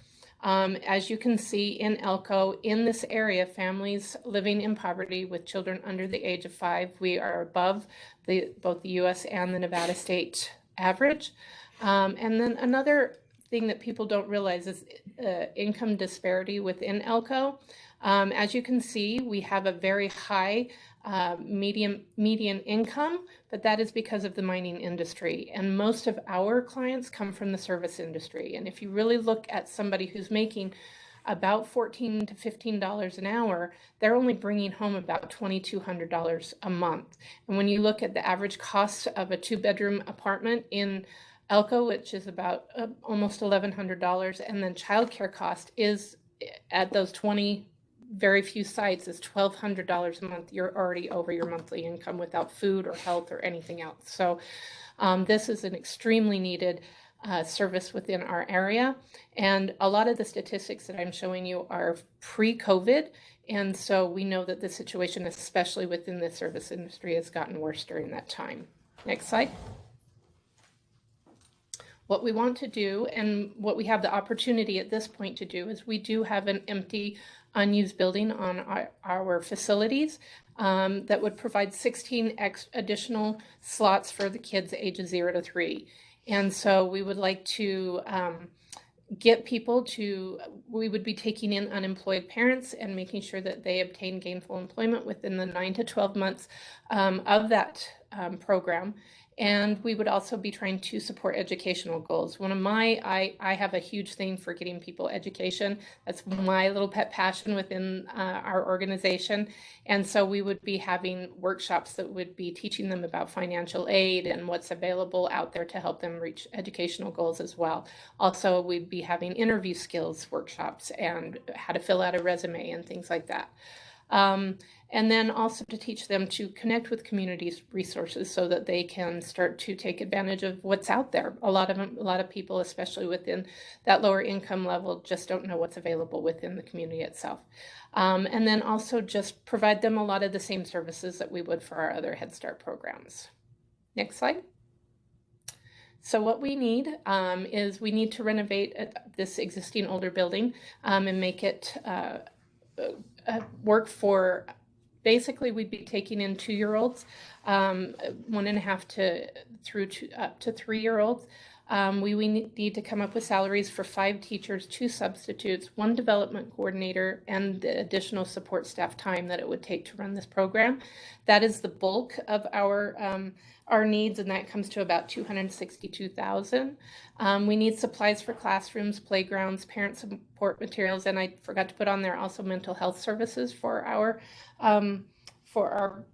As you can see in Elko, in this area, families living in poverty with children under the age of 5, we are above both the US and the Nevada state average. And then another thing that people don't realize is income disparity within Elko. As you can see, we have a very high median income, but that is because of the mining industry. And most of our clients come from the service industry. And if you really look at somebody who's making about $14 to $15 an hour, they're only bringing home about $2,200 a month. And when you look at the average cost of a 2-bedroom apartment in Elko, which is about almost $1,100, and then childcare cost is at those 20 very few sites is $1,200 a month. You're already over your monthly income without food or health or anything else. So this is an extremely needed service within our area. And a lot of the statistics that I'm showing you are pre-COVID. And so we know that the situation, especially within the service industry, has gotten worse during that time. Next slide. What we want to do, and what we have the opportunity at this point to do, is we do have an empty, unused building on our facilities that would provide 16 additional slots for the kids ages 0 to 3. And so we would like to get people to, we would be taking in unemployed parents and making sure that they obtain gainful employment within the 9 to 12 months of that program. And we would also be trying to support educational goals. I have a huge thing for getting people education. That's my little pet passion within our organization. And so we would be having workshops that would be teaching them about financial aid and what's available out there to help them reach educational goals as well. Also, we'd be having interview skills workshops and how to fill out a resume and things like that. And then also to teach them to connect with community resources so that they can start to take advantage of what's out there. A lot of people, especially within that lower income level, just don't know what's available within the community itself. And then also just provide them a lot of the same services that we would for our other Head Start programs. Next slide. So what we need is we need to renovate this existing older building and make it work for. Basically, we'd be taking in 2-year-olds, 1.5 up to 3-year-olds. We need to come up with salaries for 5 teachers, 2 substitutes, 1 development coordinator, and the additional support staff time that it would take to run this program. That is the bulk of our needs, and that comes to about $262,000. We need supplies for classrooms, playgrounds, parent support materials, and I forgot to put on there also mental health services for our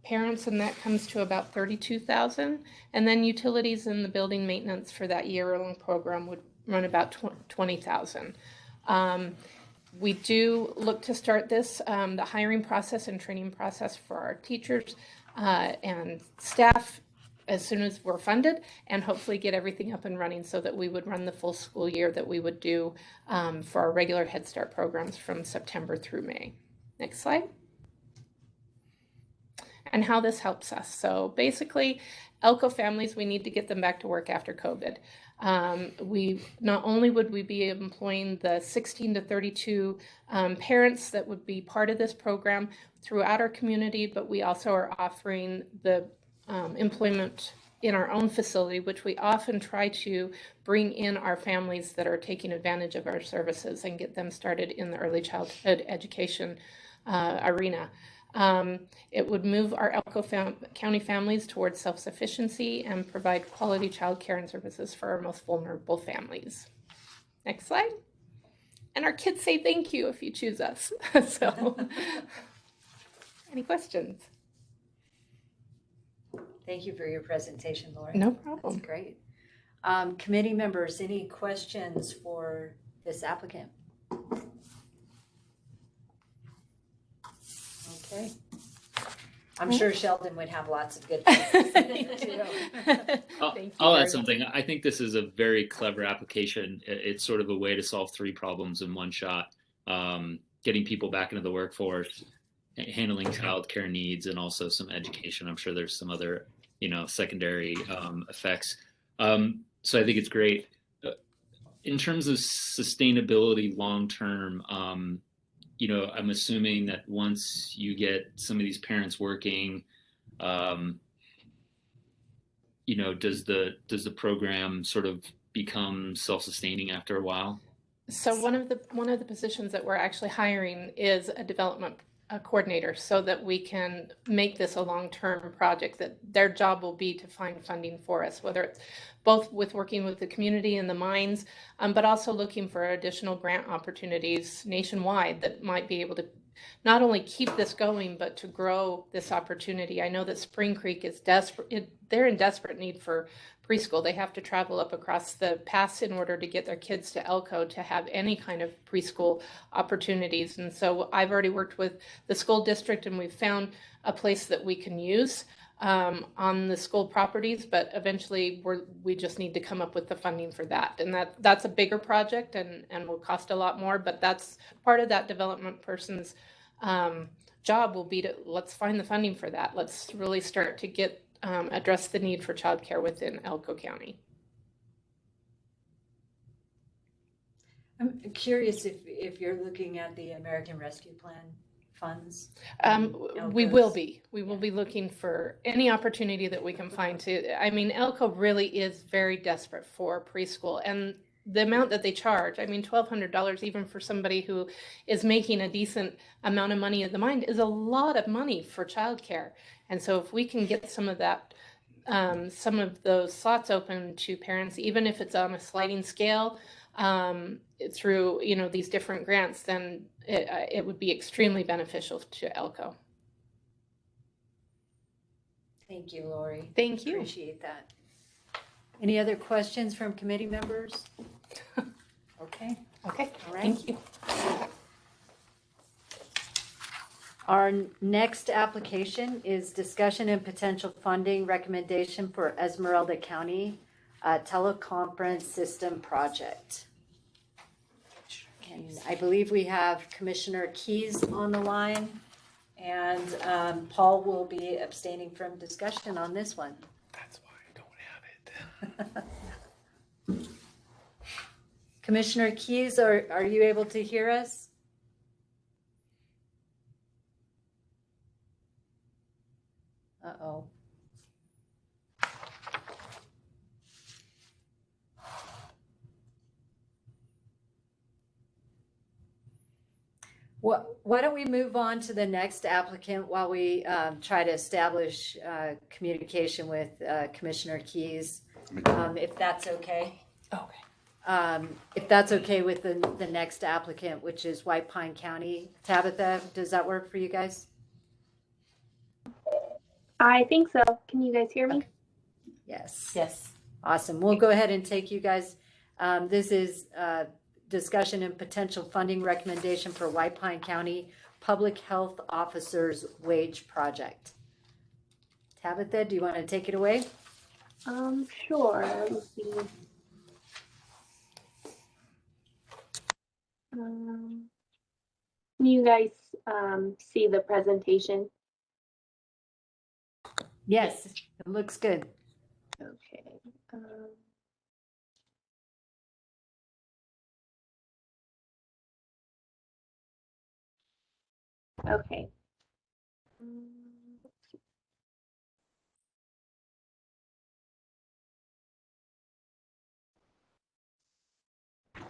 parents, and that comes to about $32,000. And then utilities and the building maintenance for that year-long program would run about $20,000. We do look to start this, the hiring process and training process for our teachers and staff as soon as we're funded, and hopefully get everything up and running so that we would run the full school year that we would do for our regular Head Start programs from September through May. Next slide. And how this helps us. So basically, Elko families, we need to get them back to work after COVID. We not only would we be employing the 16 to 32 parents that would be part of this program throughout our community, but we also are offering the employment in our own facility, which we often try to bring in our families that are taking advantage of our services and get them started in the early childhood education arena. It would move our Elko County families towards self-sufficiency and provide quality child care and services for our most vulnerable families. Next slide. And our kids say thank you if you choose us. So, any questions? Thank you for your presentation, Lori. No problem. That's great. Committee members, any questions for this applicant? Okay. I'm sure Sheldon would have lots of good things to say. I'll add something. I think this is a very clever application. It's sort of a way to solve 3 problems in one shot. Getting people back into the workforce, handling childcare needs, and also some education. I'm sure there's some other, secondary effects. So I think it's great. In terms of sustainability long-term, I'm assuming that once you get some of these parents working, does the program sort of become self-sustaining after a while? So one of the positions that we're actually hiring is a development coordinator, so that we can make this a long-term project, that their job will be to find funding for us, whether it's both with working with the community and the mines, but also looking for additional grant opportunities nationwide that might be able to not only keep this going, but to grow this opportunity. I know that Spring Creek is they're in desperate need for preschool. They have to travel up across the pass in order to get their kids to Elko to have any kind of preschool opportunities. And so I've already worked with the school district, and we've found a place that we can use on the school properties, but eventually we just need to come up with the funding for that. And that's a bigger project and will cost a lot more, but that's part of that development person's job will be to, let's find the funding for that. Let's really start to get address the need for childcare within Elko County. I'm curious if you're looking at the American Rescue Plan funds. We will be looking for any opportunity that we can find to. I mean, Elko really is very desperate for preschool, and the amount that they charge, I mean, $1,200 even for somebody who is making a decent amount of money at the mine is a lot of money for childcare. And so if we can get some of that, some of those slots open to parents, even if it's on a sliding scale, through these different grants, then it would be extremely beneficial to Elko. Thank you, Lori. Thank you. Appreciate that. Any other questions from committee members? Okay. Okay. All right. Thank you. Our next application is discussion and potential funding recommendation for Esmeralda County Teleconference System Project. And I believe we have Commissioner Keys on the line, and Paul will be abstaining from discussion on this one. That's why I don't have it. Commissioner Keys, are you able to hear us? Uh-oh. Why don't we move on to the next applicant while we try to establish communication with Commissioner Keys, if that's okay. Okay. If that's okay with the next applicant, which is White Pine County. Tabitha, does that work for you guys? I think so. Can you guys hear me? Okay. Yes. Yes. Awesome. We'll go ahead and take you guys. This is discussion and potential funding recommendation for White Pine County Public Health Officer's Wage Project. Tabitha, do you want to take it away? Sure. Let me see. Can you guys see the presentation? Yes, it looks good. Okay. Okay.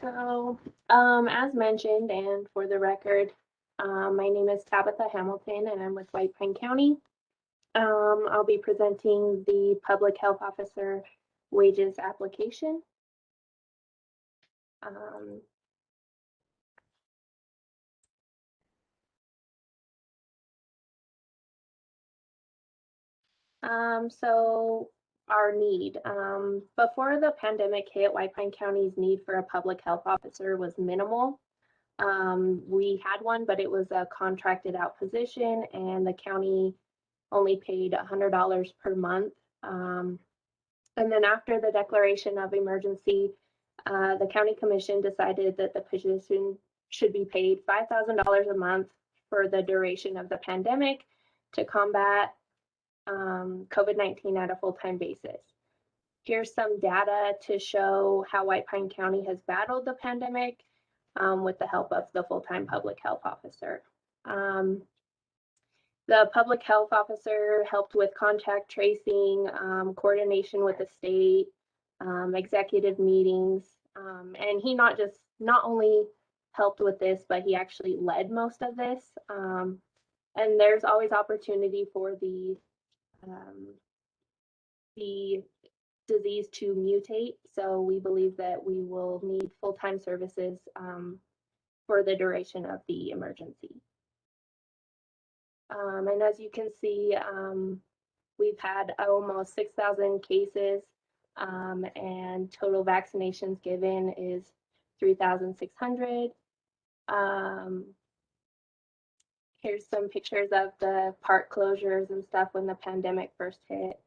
So, as mentioned, and for the record, my name is Tabitha Hamilton, and I'm with White Pine County. I'll be presenting the Public Health Officer wages application. So our need, before the pandemic hit, White Pine County's need for a public health officer was minimal. We had one, but it was a contracted out position, and the county only paid $100 per month. And then after the declaration of emergency, the county commission decided that the position should be paid $5,000 a month for the duration of the pandemic to combat COVID-19 at a full-time basis. Here's some data to show how White Pine County has battled the pandemic with the help of the full-time public health officer. The public health officer helped with contact tracing, coordination with the state, executive meetings, and he not only helped with this, but he actually led most of this. And there's always opportunity for the disease to mutate. So we believe that we will need full-time services for the duration of the emergency. And as you can see, we've had almost 6,000 cases, and total vaccinations given is 3,600. Here's some pictures of the park closures and stuff when the pandemic first hit.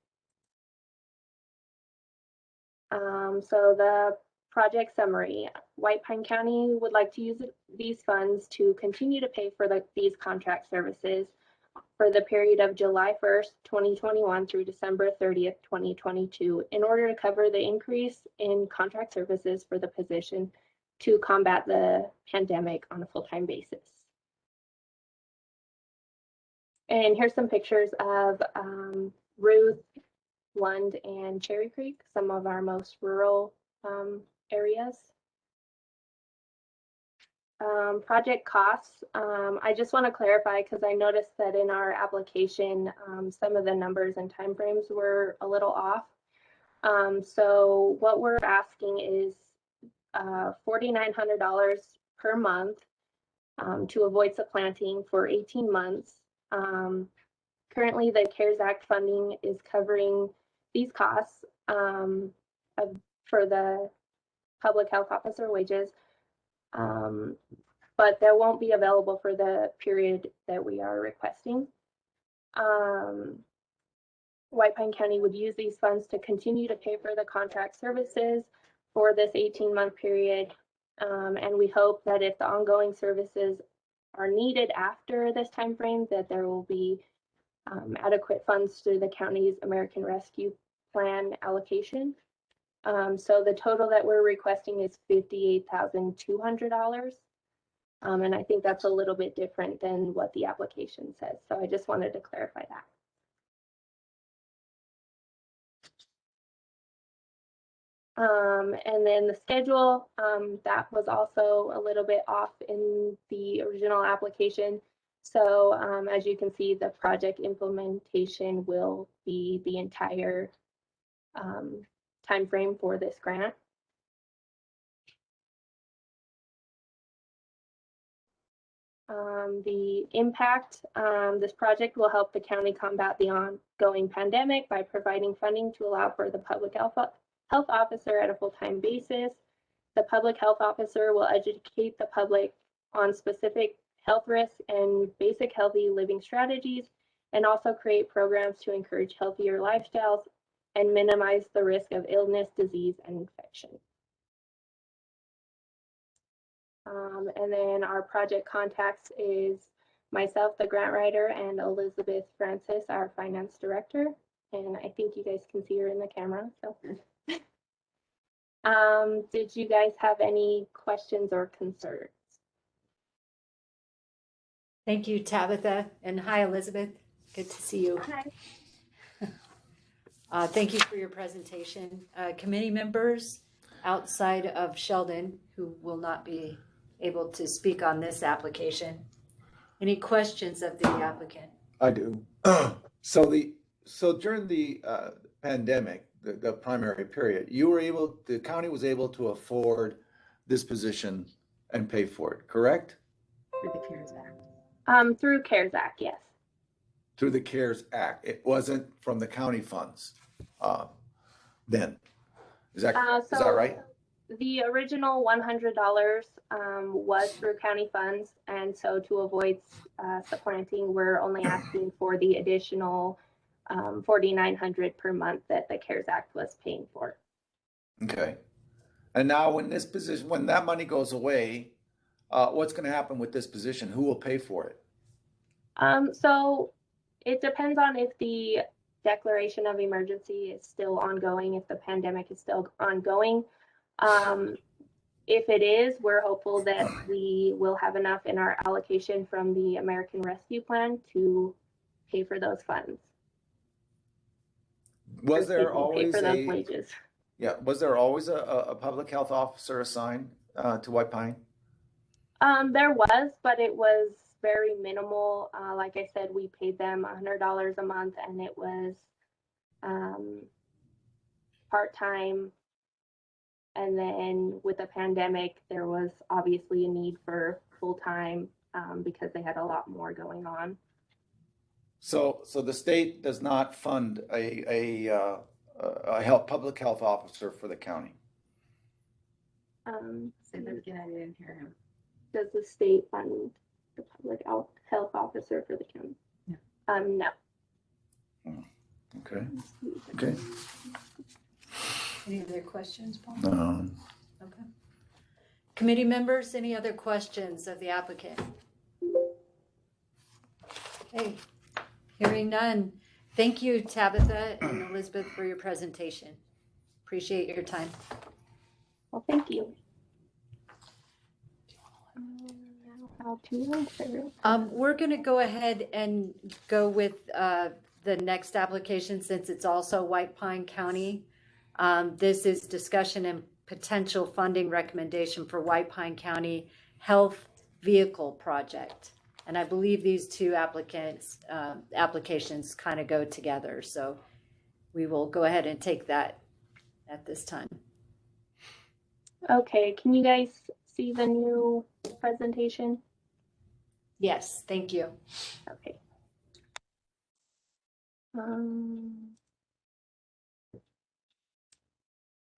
So the project summary, White Pine County would like to use these funds to continue to pay for these contract services for the period of July 1st, 2021 through December 30th, 2022, in order to cover the increase in contract services for the position to combat the pandemic on a full-time basis. And here's some pictures of Ruth, Lund, and Cherry Creek, some of our most rural areas. Project costs, I just want to clarify because I noticed that in our application, some of the numbers and timeframes were a little off. So what we're asking is $4,900 per month to avoid supplanting for 18 months. Currently, the CARES Act funding is covering these costs for the public health officer wages. But that won't be available for the period that we are requesting. White Pine County would use these funds to continue to pay for the contract services for this 18-month period. And we hope that if the ongoing services are needed after this time frame, that there will be adequate funds through the county's American Rescue Plan allocation. So the total that we're requesting is $58,200. And I think that's a little bit different than what the application says. So I just wanted to clarify that. And then the schedule, that was also a little bit off in the original application. So as you can see, the project implementation will be the entire time frame for this grant. The impact, this project will help the county combat the ongoing pandemic by providing funding to allow for the public health officer at a full-time basis. The public health officer will educate the public on specific health risks and basic healthy living strategies, and also create programs to encourage healthier lifestyles and minimize the risk of illness, disease, and infection. And then our project contacts is myself, the grant writer, and Elizabeth Francis, our finance director. And I think you guys can see her in the camera. So, did you guys have any questions or concerns? Thank you, Tabitha, and hi, Elizabeth. Good to see you. Hi. Thank you for your presentation. Committee members outside of Sheldon, who will not be able to speak on this application. Any questions of the applicant? I do. So during the pandemic, the primary period, the county was able to afford this position and pay for it, correct? Through the CARES Act. Through CARES Act, yes. Through the CARES Act. It wasn't from the county funds then. Is that right? The original $100 was through county funds, and so to avoid supplanting, we're only asking for the additional $4,900 per month that the CARES Act was paying for. Okay. And now when that money goes away, what's going to happen with this position? Who will pay for it? So it depends on if the declaration of emergency is still ongoing, if the pandemic is still ongoing. If it is, we're hopeful that we will have enough in our allocation from the American Rescue Plan to pay for those funds. Was there always pay for those wages? Yeah, was there always a public health officer assigned to White Pine? There was, but it was very minimal. Like I said, we paid them $100 a month, and it was part-time. And then with the pandemic, there was obviously a need for full-time because they had a lot more going on. So the state does not fund a public health officer for the county. Say that again, I didn't hear him. Does the state fund the public health officer for the county? No. No. Okay. Okay. Any other questions, Paul? No. Okay. Committee members, any other questions of the applicant? Okay, hearing none. Thank you, Tabitha and Elizabeth, for your presentation. Appreciate your time. Well, thank you. We're going to go ahead and go with the next application since it's also White Pine County. This is discussion and potential funding recommendation for White Pine County Health Vehicle Project. And I believe these two applications kind of go together. So we will go ahead and take that at this time. Okay, can you guys see the new presentation? Yes, thank you. Okay.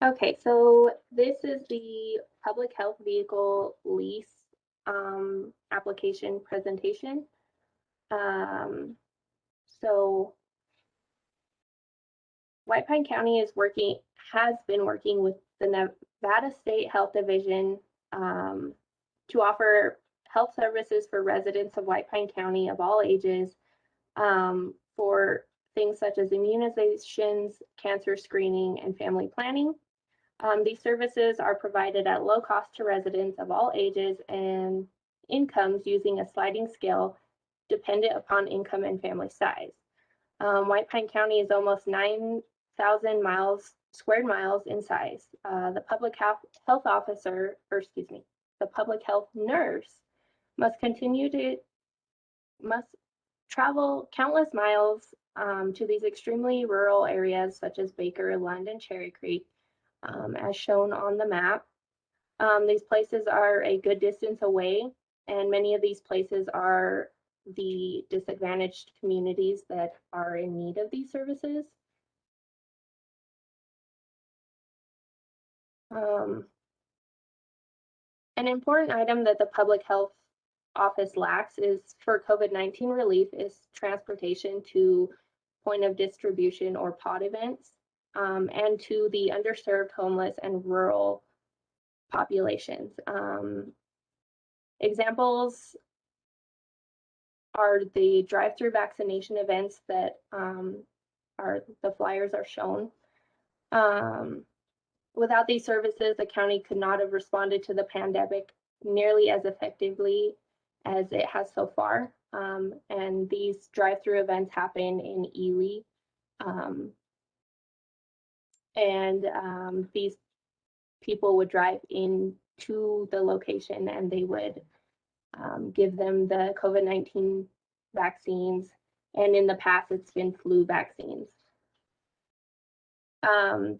Okay, so this is the public health vehicle lease application presentation. So White Pine County has been working with the Nevada State Health Division to offer health services for residents of White Pine County of all ages for things such as immunizations, cancer screening, and family planning. These services are provided at low cost to residents of all ages and incomes using a sliding scale dependent upon income and family size. White Pine County is almost 9,000 square miles in size. The public health officer, or excuse me, the public health nurse must travel countless miles to these extremely rural areas such as Baker, Lund, and Cherry Creek, as shown on the map. These places are a good distance away, and many of these places are the disadvantaged communities that are in need of these services. An important item that the public health office lacks is for COVID-19 relief is transportation to point of distribution or pod events, and to the underserved, homeless, and rural populations. Examples are the drive-through vaccination events that the flyers are shown. Without these services, the county could not have responded to the pandemic nearly as effectively as it has so far. And these drive-through events happen in Ely. These people would drive into the location and they would give them the COVID-19 vaccines. And in the past, it's been flu vaccines.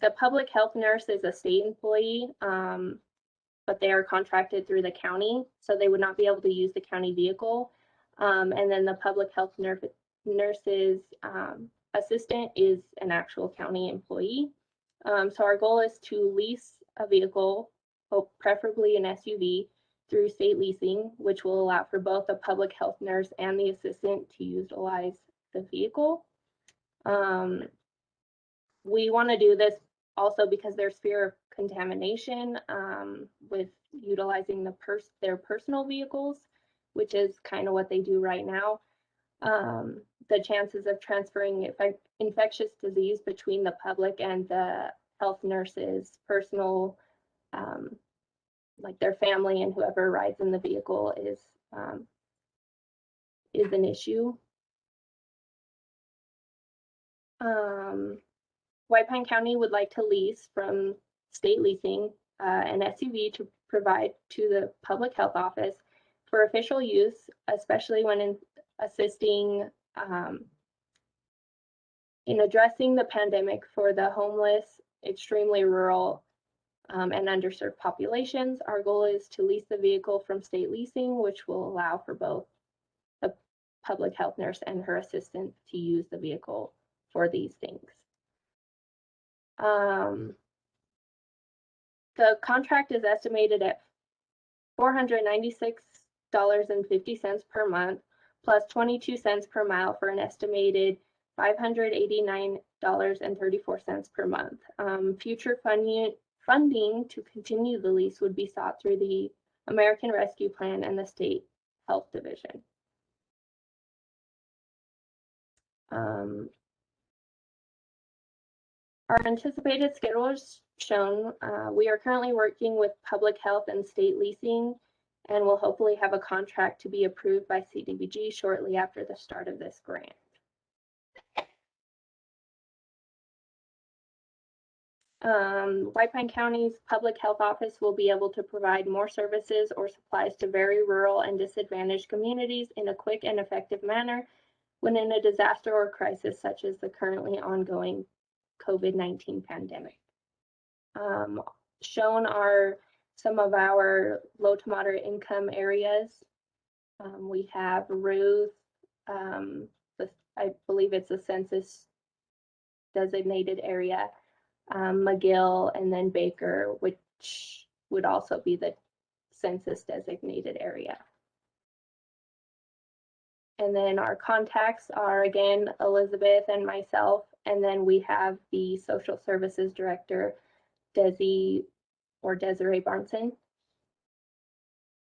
The public health nurse is a state employee, but they are contracted through the county, so they would not be able to use the county vehicle. And then the public health nurse's assistant is an actual county employee. So our goal is to lease a vehicle, preferably an SUV, through state leasing, which will allow for both the public health nurse and the assistant to utilize the vehicle. We want to do this also because there's fear of contamination with utilizing their personal vehicles, which is kind of what they do right now. The chances of transferring infectious disease between the public and the health nurses' personal, like their family and whoever rides in the vehicle, is an issue. White Pine County would like to lease from state leasing an SUV to provide to the public health office for official use, especially when assisting in addressing the pandemic for the homeless, extremely rural, and underserved populations. Our goal is to lease the vehicle from state leasing, which will allow for both the public health nurse and her assistant to use the vehicle for these things. The contract is estimated at $496.50 per month, plus 22 cents per mile, for an estimated $589.34 per month. Future funding to continue the lease would be sought through the American Rescue Plan and the State Health Division. Our anticipated schedule is shown. We are currently working with public health and state leasing, and will hopefully have a contract to be approved by Cdbg shortly after the start of this grant. White Pine County's public health office will be able to provide more services or supplies to very rural and disadvantaged communities in a quick and effective manner when in a disaster or crisis such as the currently ongoing COVID-19 pandemic. Shown are some of our low to moderate income areas. We have Ruth, I believe it's a census designated area, McGill, and then Baker, which would also be the census designated area. And then our contacts are, again, Elizabeth and myself. And then we have the social services director, Desiree Barnson.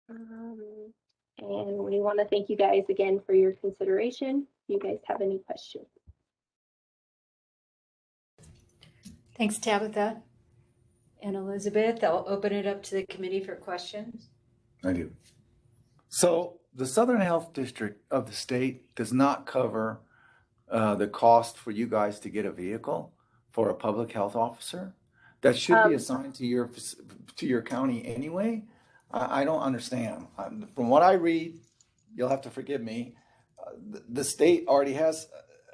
And we want to thank you guys again for your consideration. If you guys have any questions. Thanks, Tabitha and Elizabeth. I'll open it up to the committee for questions. I do. So the Southern Health District of the state does not cover the cost for you guys to get a vehicle for a public health officer that should be assigned to your county anyway. I don't understand. From what I read, you'll have to forgive me, the state already has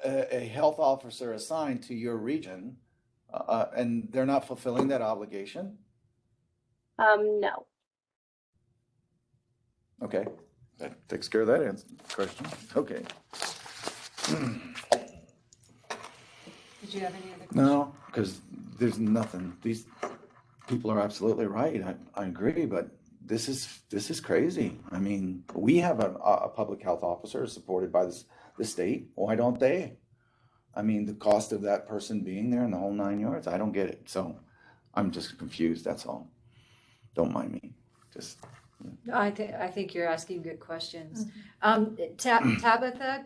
a health officer assigned to your region, and they're not fulfilling that obligation? No. Okay, that takes care of that question. Okay. Did you have any other questions? No, because there's nothing. These people are absolutely right. I agree, but this is crazy. I mean, we have a public health officer supported by the state. Why don't they? I mean, the cost of that person being there in the whole 9 yards, I don't get it. So I'm just confused. That's all. Don't mind me. Just. I think you're asking good questions. Tabitha,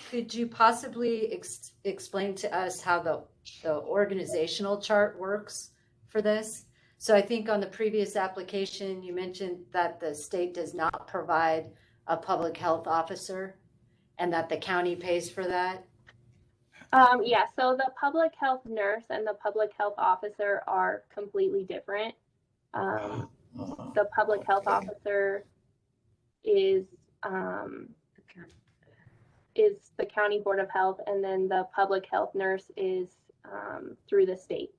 could you possibly explain to us how the organizational chart works for this? So I think on the previous application, you mentioned that the state does not provide a public health officer and that the county pays for that. Yeah, so the public health nurse and the public health officer are completely different. The public health officer is the county board of health, and then the public health nurse is through the state.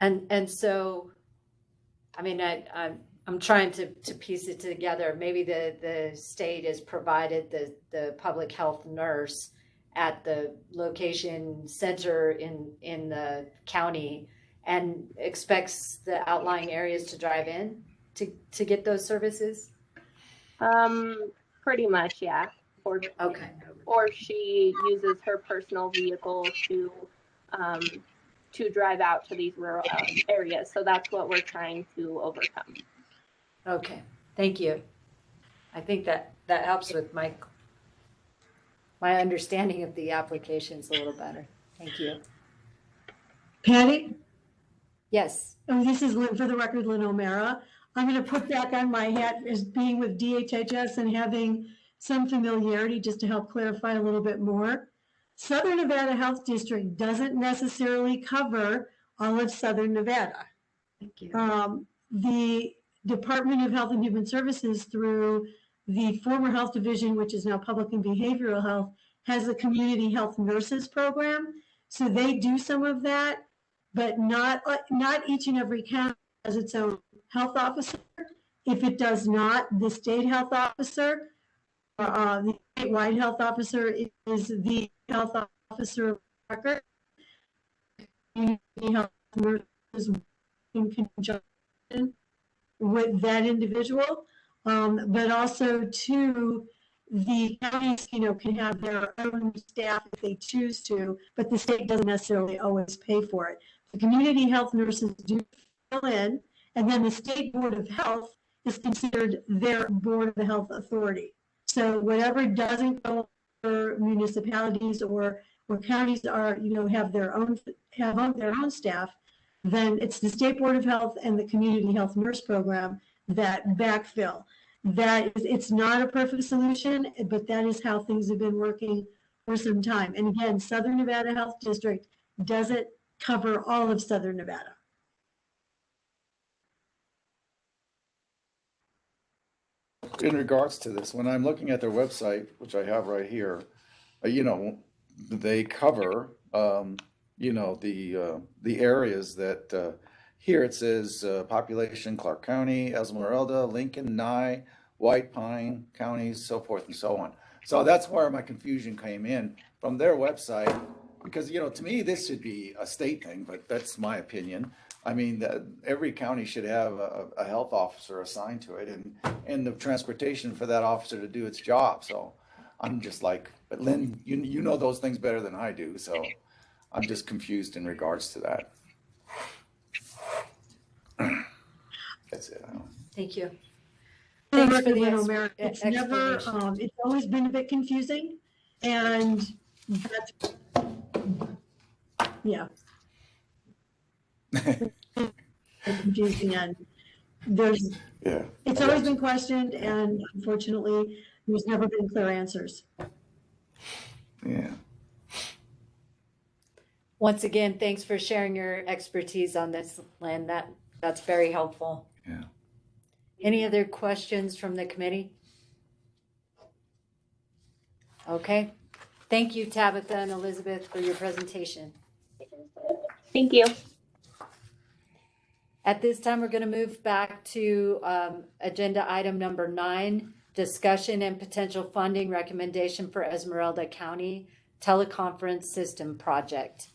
And so, I mean, I'm trying to piece it together. Maybe the state has provided the public health nurse at the location center in the county and expects the outlying areas to drive in to get those services? Pretty much, yeah. Or she uses her personal vehicle to drive out to these rural areas. So that's what we're trying to overcome. Okay, thank you. I think that helps with my understanding of the applications a little better. Thank you. Patty? Yes. Oh, this is Lynn, for the record, Lynn O'Mara. I'm going to put back on my hat as being with DHHS and having some familiarity just to help clarify a little bit more. Southern Nevada Health District doesn't necessarily cover all of Southern Nevada. Thank you. The Department of Health and Human Services, through the former health division, which is now public and behavioral health, has a community health nurses program. So they do some of that, but not each and every county has its own health officer. If it does not, the state health officer, the statewide health officer is the health officer of record. Community health nurses in conjunction with that individual, but also too, the counties, can have their own staff if they choose to, but the state doesn't necessarily always pay for it. The community health nurses do fill in, and then the state board of health is considered their board of the health authority. So whatever doesn't go for municipalities or counties are, have their own staff, then it's the state board of health and the community health nurse program that backfill. It's not a perfect solution, but that is how things have been working for some time. And again, Southern Nevada Health District doesn't cover all of Southern Nevada. In regards to this, when I'm looking at their website, which I have right here, they cover, the areas that, here it says population, Clark County, Esmeralda, Lincoln, Nye, White Pine counties, so forth and so on. So that's where my confusion came in from their website, because, to me, this should be a state thing, but that's my opinion. I mean, every county should have a health officer assigned to it and the transportation for that officer to do its job. So I'm just like, but Lynn, you know those things better than I do. So I'm just confused in regards to that. That's it. Thank you. Thanks for the It's never, it's always been a bit confusing, and that's, yeah. Confusing, and it's always been questioned, and unfortunately, there's never been clear answers. Yeah. Once again, thanks for sharing your expertise on this, Lynn. That's very helpful. Yeah. Any other questions from the committee? Okay. Thank you, Tabitha and Elizabeth, for your presentation. Thank you. At this time, we're going to move back to agenda item number 9, discussion and potential funding recommendation for Esmeralda County Teleconference System Project.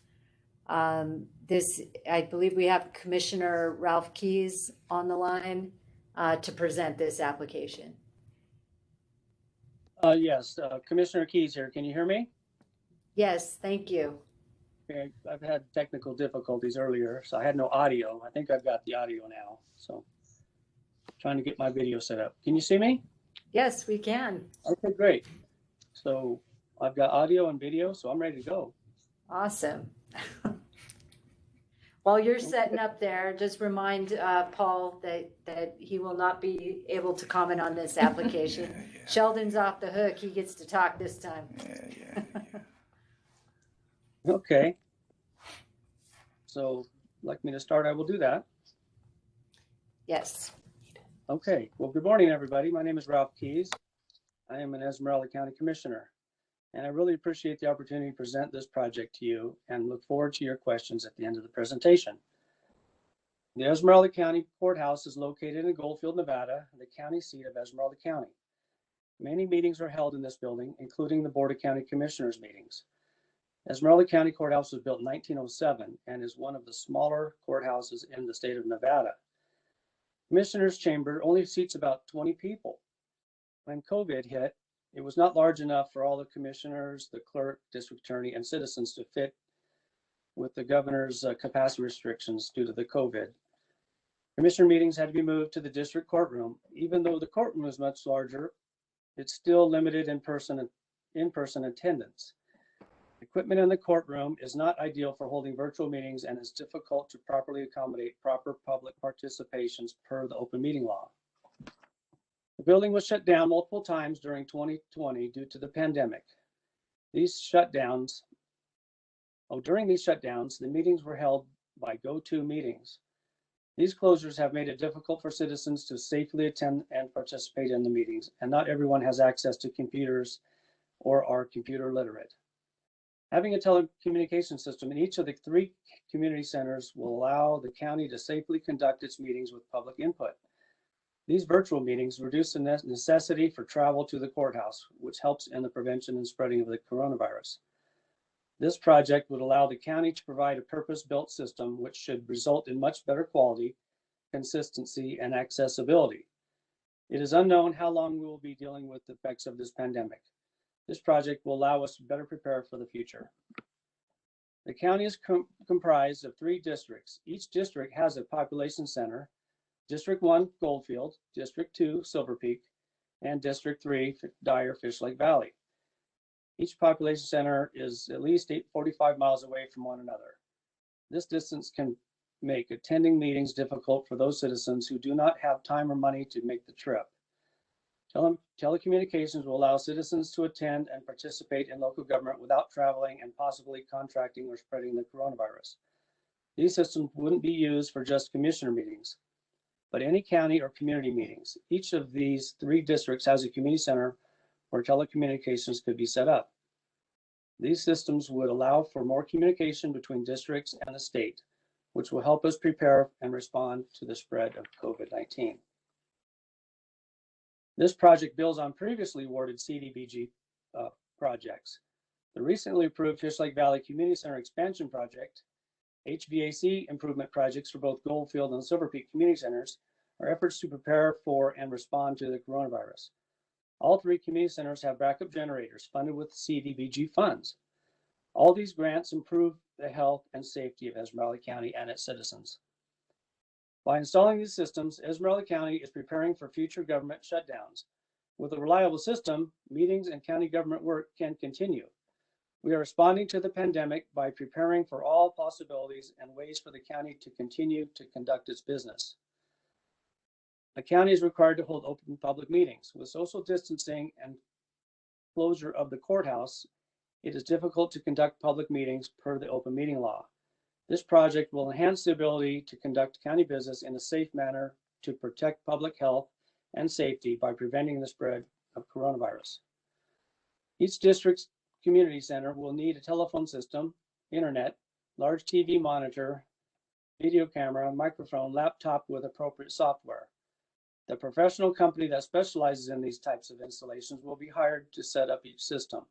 I believe we have Commissioner Ralph Keyes on the line to present this application. Yes, Commissioner Keyes here. Can you hear me? Yes, thank you. Okay, I've had technical difficulties earlier, so I had no audio. I think I've got the audio now. So trying to get my video set up. Can you see me? Yes, we can. Okay, great. So I've got audio and video, so I'm ready to go. Awesome. While you're setting up there, just remind Paul that he will not be able to comment on this application. Yeah. Sheldon's off the hook. He gets to talk this time. Yeah. Okay. So, like me to start, I will do that. Yes. Okay. Well, good morning, everybody. My name is Ralph Keyes. I am an Esmeralda County Commissioner, and I really appreciate the opportunity to present this project to you and look forward to your questions at the end of the presentation. The Esmeralda County Courthouse is located in Goldfield, Nevada, the county seat of Esmeralda County. Many meetings are held in this building, including the Board of County Commissioners meetings. Esmeralda County Courthouse was built in 1907 and is one of the smaller courthouses in the state of Nevada. Commissioners' chamber only seats about 20 people. When COVID hit, it was not large enough for all the commissioners, the clerk, district attorney, and citizens to fit with the governor's capacity restrictions due to the COVID. Commissioner meetings had to be moved to the district courtroom. Even though the courtroom was much larger, it's still limited in-person attendance. Equipment in the courtroom is not ideal for holding virtual meetings and is difficult to properly accommodate proper public participations per the open meeting law. The building was shut down multiple times during 2020 due to the pandemic. During these shutdowns, the meetings were held by go-to meetings. These closures have made it difficult for citizens to safely attend and participate in the meetings, and not everyone has access to computers or are computer literate. Having a telecommunication system in each of the 3 community centers will allow the county to safely conduct its meetings with public input. These virtual meetings reduce the necessity for travel to the courthouse, which helps in the prevention and spreading of the coronavirus. This project would allow the county to provide a purpose-built system, which should result in much better quality, consistency, and accessibility. It is unknown how long we will be dealing with the effects of this pandemic. This project will allow us to better prepare for the future. The county is comprised of 3 districts. Each district has a population center: District 1, Goldfield; District 2, Silver Peak; and District 3, Dyer, Fish Lake Valley. Each population center is at least 45 miles away from one another. This distance can make attending meetings difficult for those citizens who do not have time or money to make the trip. Telecommunications will allow citizens to attend and participate in local government without traveling and possibly contracting or spreading the coronavirus. These systems wouldn't be used for just commissioner meetings, but any county or community meetings. Each of these 3 districts has a community center where telecommunications could be set up. These systems would allow for more communication between districts and the state, which will help us prepare and respond to the spread of COVID-19. This project builds on previously awarded Cdbg projects. The recently approved Fish Lake Valley Community Center Expansion Project, HVAC improvement projects for both Goldfield and Silver Peak Community Centers are efforts to prepare for and respond to the coronavirus. All 3 community centers have backup generators funded with Cdbg funds. All these grants improve the health and safety of Esmeralda County and its citizens. By installing these systems, Esmeralda County is preparing for future government shutdowns. With a reliable system, meetings and county government work can continue. We are responding to the pandemic by preparing for all possibilities and ways for the county to continue to conduct its business. The county is required to hold open public meetings. With social distancing and closure of the courthouse, it is difficult to conduct public meetings per the open meeting law. This project will enhance the ability to conduct county business in a safe manner to protect public health and safety by preventing the spread of coronavirus. Each district's community center will need a telephone system, internet, large TV monitor, video camera, microphone, laptop with appropriate software. The professional company that specializes in these types of installations will be hired to set up each system.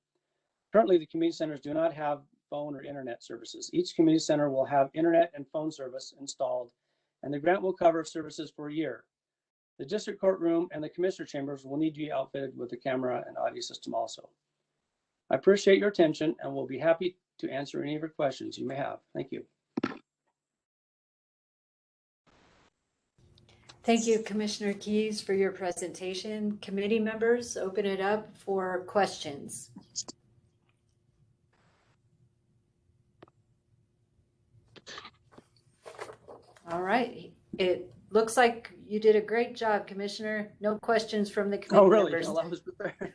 Currently, the community centers do not have phone, or internet services. Each community center will have internet and phone service installed, and the grant will cover services for a year. The district courtroom and the commissioner chambers will need to be outfitted with a camera and audio system also. I appreciate your attention and will be happy to answer any of your questions you may have. Thank you. Thank you, Commissioner Keys, for your presentation. Committee members, open it up for questions. All right. It looks like you did a great job, Commissioner. No questions from the committee members. Well, I was prepared.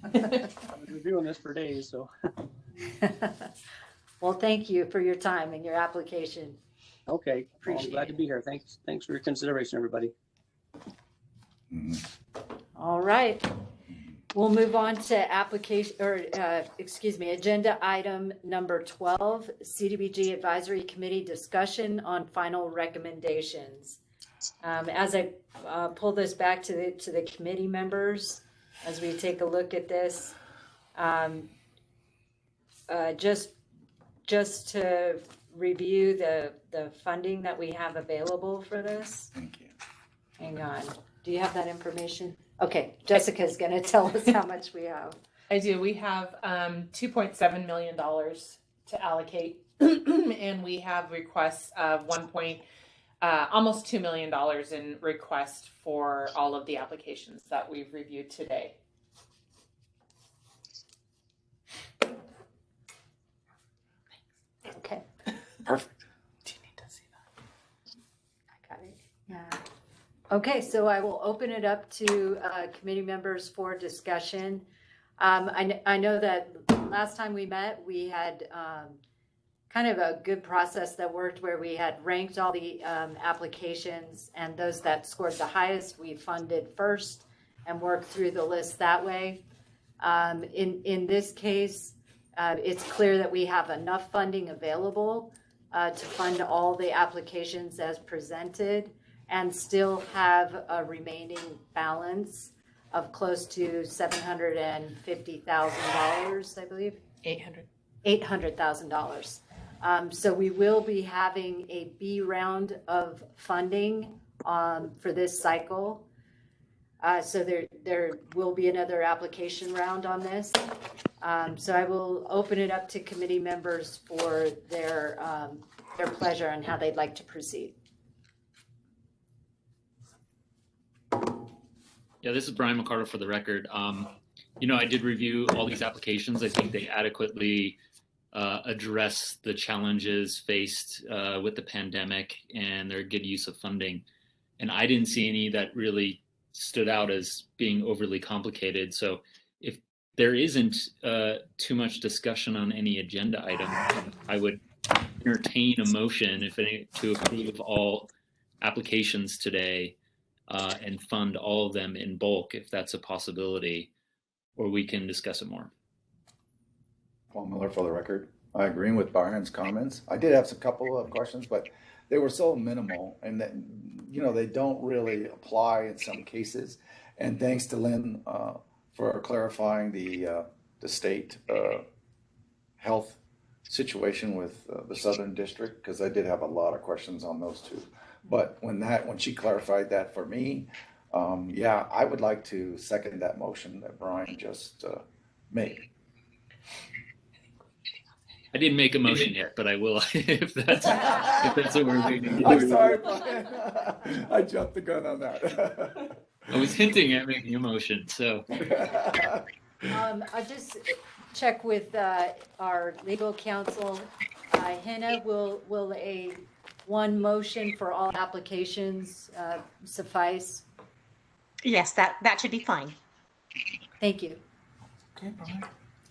I've been reviewing this for days, so. Well, thank you for your time and your application. Okay, well, I'm Appreciate glad to be here. Thanks for your consideration, everybody. All right. We'll move on to agenda item number 12, CDBG Advisory Committee discussion on final recommendations. As I pull this back to the committee members, as we take a look at this, just to review the funding that we have available for this. Thank you. Hang on. Do you have that information? Okay, Jessica's going to tell us how much we have. I do. We have $2.7 million to allocate, and we have requests of almost $2 million in requests for all of the applications that we've reviewed today. Okay. Perfect. Do you need to see that? I got it. Yeah. Okay, so I will open it up to committee members for discussion. I know that last time we met, we had kind of a good process that worked where we had ranked all the applications, and those that scored the highest, we funded first and worked through the list that way. In this case, it's clear that we have enough funding available to fund all the applications as presented and still have a remaining balance of close to $750,000, I believe. $800,000. So we will be having a B round of funding for this cycle. So there will be another application round on this. So I will open it up to committee members for their pleasure and how they'd like to proceed. Yeah, this is Brian McCardle for the record. I did review all these applications. I think they adequately address the challenges faced with the pandemic, and they're a good use of funding. And I didn't see any that really stood out as being overly complicated. So if there isn't too much discussion on any agenda item, I would entertain a motion, if any, to approve all applications today and fund all of them in bulk, if that's a possibility, or we can discuss it more. Paul Miller for the record. I agree with Brian's comments. I did have a couple of questions, but they were so minimal and that, they don't really apply in some cases. And thanks to Lynn for clarifying the state health situation with the Southern District, because I did have a lot of questions on those two. But when she clarified that for me, I would like to second that motion that Brian just made. I didn't make a motion yet, but I will if that's what we're waiting. I'm sorry, Brian. I jumped the gun on that. I was hinting at making a motion, so. I'll just check with our legal counsel. Hannah, will a one motion for all applications suffice? Yes, that should be fine. Thank you. Okay, Brian.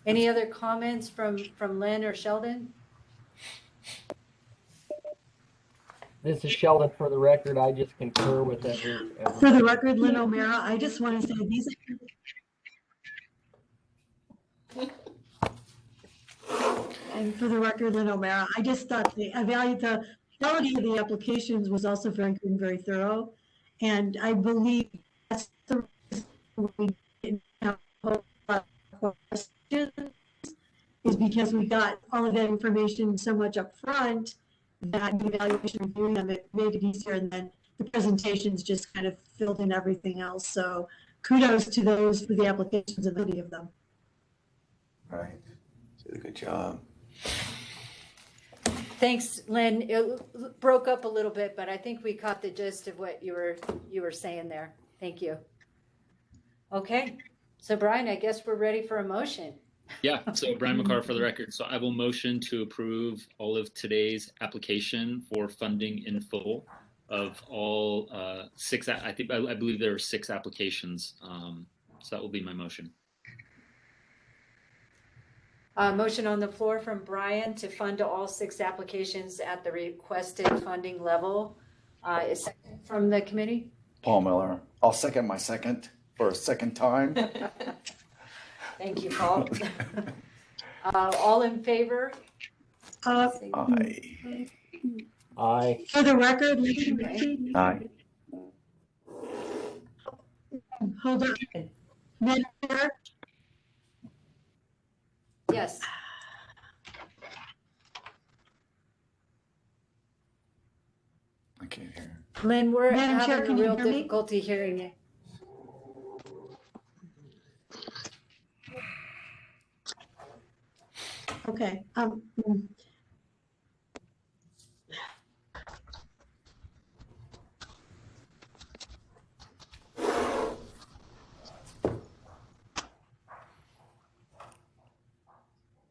Any other comments from Lynn or Sheldon? This is Sheldon for the record. I just concur with every. For the record, Lynn O'Mara, I just want to say these. And for the record, Lynn O'Mara, I just thought I valued the quality of the applications was also very good and very thorough. And I believe that's the reason we didn't have a whole lot of questions, is because we got all of that information so much up front that the evaluation reviewing of it made it easier, and then the presentations just kind of filled in everything else. So kudos to those for the applications of any of them. Right. Did a good job. Thanks, Lynn. It broke up a little bit, but I think we caught the gist of what you were saying there. Thank you. Okay, so Brian, I guess we're ready for a motion. Yeah, so Brian McCarter for the record. So I will motion to approve all of today's application for funding in full of all six. I believe there are 6 applications. So that will be my motion. Motion on the floor from Brian to fund all 6 applications at the requested funding level. Is second from the committee? Paul Miller. I'll second my second for a second time. Thank you, Paul. All in favor? Aye. Aye. For the record, Aye. hold on. Madam Chair, Yes. I can't hear. Lynn, we're Madam Chair, having can a you real hear me? difficulty hearing you. okay.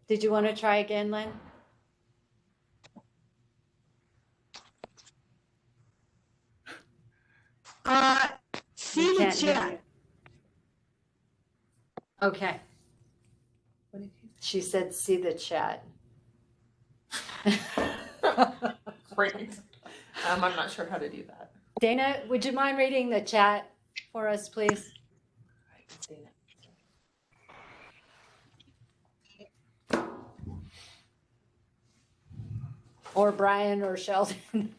Did you want to try again, Lynn? See the Can't hear chat. you. Okay. She said, see the chat. Great. I'm not sure how to do that. Dana, would you mind reading the chat for us, please? Or Brian or Sheldon.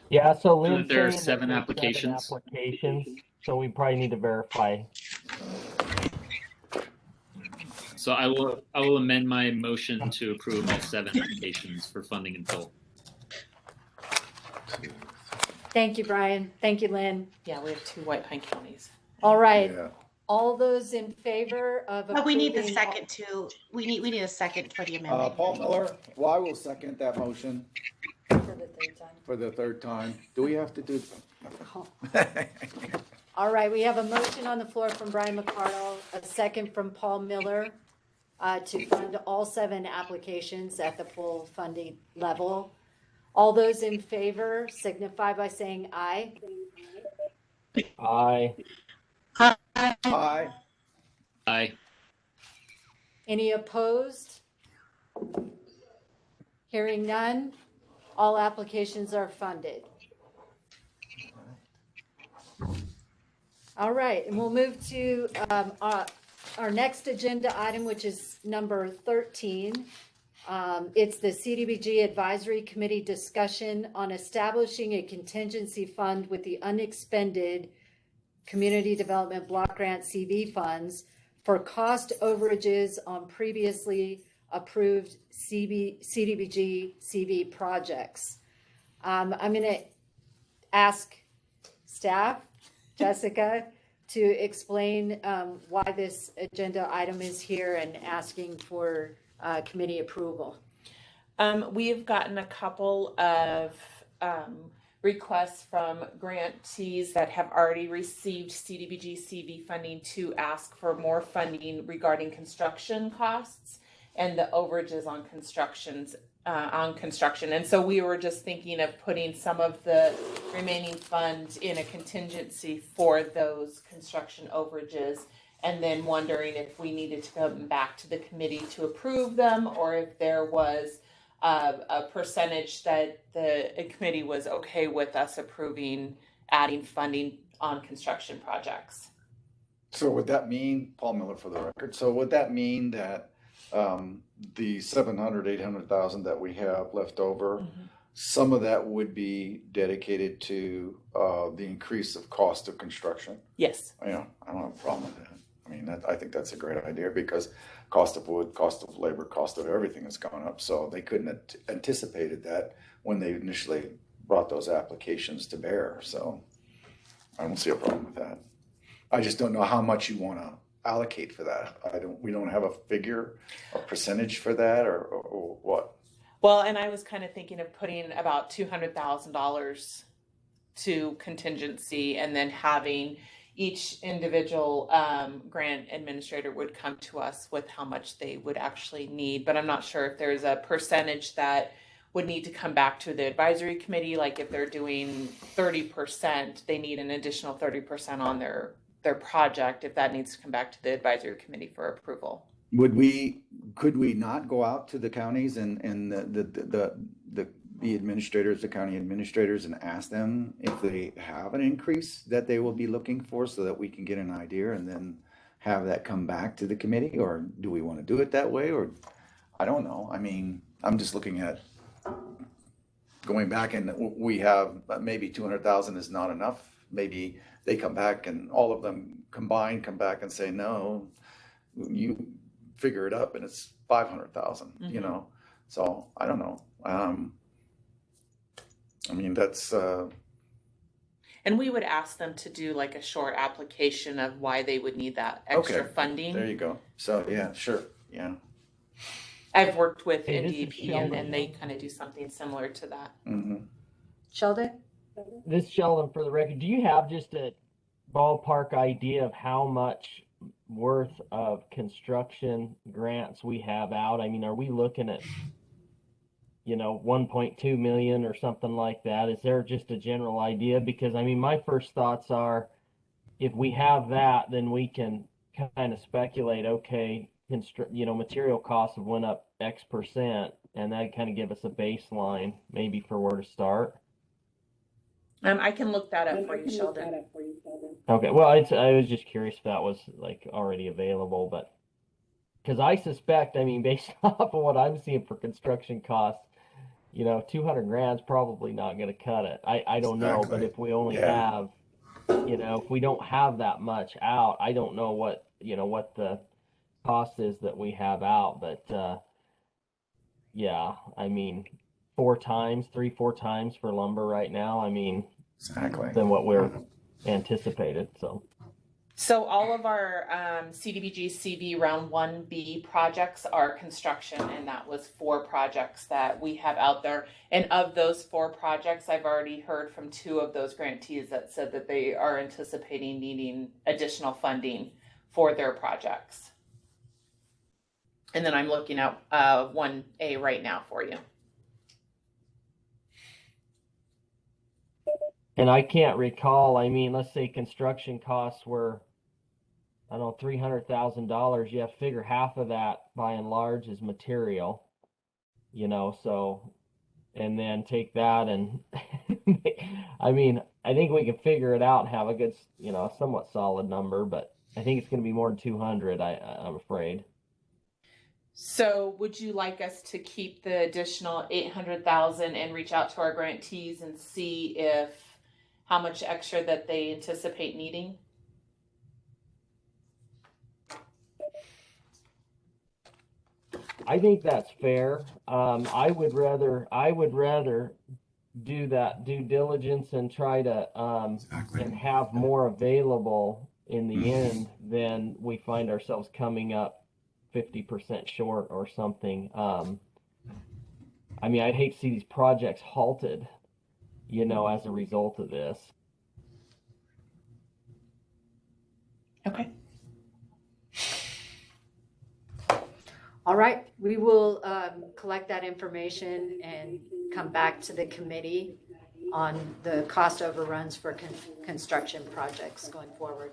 Yeah, so Lynn's there are saying that 7 there's applications. 7 applications, so we probably need to verify. So I will amend my motion to approve all 7 applications for funding in full. Thank you, Brian. Thank you, Lynn. Yeah, we have 2 White Pine counties. All right. Yeah. All those in favor of But we need the approving- second too. We need a second for the amendment. Paul Miller, well, I will second that motion For the 3rd time. for the 3rd time. Do we have to do? All right, we have a motion on the floor from Brian McCardle, a second from Paul Miller to fund all 7 applications at the full funding level. All those in favor signify by saying aye. Aye. Aye. Aye. Any opposed? Hearing none, all applications are funded. All right, and we'll move to our next agenda item, which is number 13. It's the CDBG Advisory Committee discussion on establishing a contingency fund with the unexpended Community Development Block Grant CV funds for cost overages on previously approved CDBG CV projects. I'm going to ask staff, Jessica, to explain why this agenda item is here and asking for committee approval. We have gotten a couple of requests from grantees that have already received CDBG CV funding to ask for more funding regarding construction costs and the overages on construction. And so we were just thinking of putting some of the remaining funds in a contingency for those construction overages, and then wondering if we needed to come back to the committee to approve them, or if there was a percentage that the committee was okay with us approving adding funding on construction projects. So would that mean, Paul Miller for the record, so would that mean that the 700, 800,000 that we have left over, some of that would be dedicated to the increase of cost of construction? Yes. Yeah, I don't have a problem with that. I mean, I think that's a great idea because cost of wood, cost of labor, cost of everything has gone up. So they couldn't have anticipated that when they initially brought those applications to bear. So I don't see a problem with that. I just don't know how much you want to allocate for that. We don't have a figure, a percentage for that or what? Well, and I was kind of thinking of putting about $200,000 to contingency and then having each individual grant administrator would come to us with how much they would actually need. But I'm not sure if there's a percentage that would need to come back to the advisory committee. Like if they're doing 30%, they need an additional 30% on their project, if that needs to come back to the advisory committee for approval. Could we not go out to the counties and the administrators, the county administrators, and ask them if they have an increase that they will be looking for so that we can get an idea and then have that come back to the committee? Or do we want to do it that way? Or I don't know. I mean, I'm just looking at going back, and we have maybe 200,000 is not enough. Maybe they come back and all of them combined come back and say, no, you figure it up and it's 500,000, you know? So I don't know. I mean, that's, and we would ask them to do like a short application of why they would need that extra funding. There you go. So yeah, sure. Yeah. I've worked with Hey, this is NDP Sheldon. and they kind of do something similar to that. Sheldon? This is Sheldon for the record. Do you have just a ballpark idea of how much worth of construction grants we have out? I mean, are we looking at, 1.2 million or something like that? Is there just a general idea? Because I mean, my first thoughts are, if we have that, then we can kind of speculate, okay, material costs have went up X%, and that kind of give us a baseline maybe for where to start. I can look that up for you, Sheldon. Okay, well, I was just curious if that was like already available, but because I suspect, I mean, based off of what I'm seeing for construction costs, 200 grand's probably not going to cut it. I don't know, but if we only have, if we don't have that much out, I don't know what the cost is that we have out, but yeah, I mean, 4 times for lumber right now. I mean, than what we're anticipated. So all of our CDBG CV round 1B projects are construction, and that was 4 projects that we have out there. And of those 4 projects, I've already heard from 2 of those grantees that said that they are anticipating needing additional funding for their projects. And then I'm looking at 1A right now for you. And I can't recall, I mean, let's say construction costs were, I don't know, $300,000. You have to figure half of that by and large is material, so, and then take that and, I mean, I think we can figure it out and have a good, somewhat solid number, but I think it's going to be more than 200, I'm afraid. So would you like us to keep the additional 800,000 and reach out to our grantees and see how much extra that they anticipate needing? I think that's fair. I would rather do that due diligence and try to and have more available in the end than we find ourselves coming up 50% short or something. I mean, I'd hate to see these projects halted, as a result of this. Okay. All right, we will collect that information and come back to the committee on the cost overruns for construction projects going forward.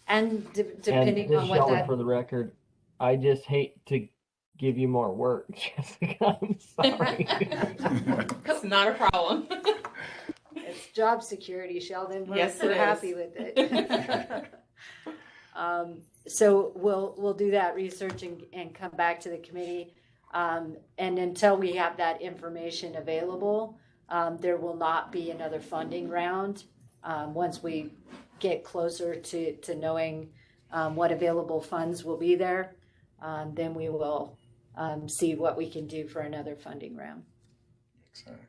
And depending on what Sheldon, that... for the record, I just hate to give you more work, Jessica. I'm sorry. It's not a problem. It's job security, Sheldon. We're happy with it. So we'll do that research and come back to the committee. And until we have that information available, there will not be another funding round. Once we get closer to knowing what available funds will be there, then we will see what we can do for another funding round. Exactly.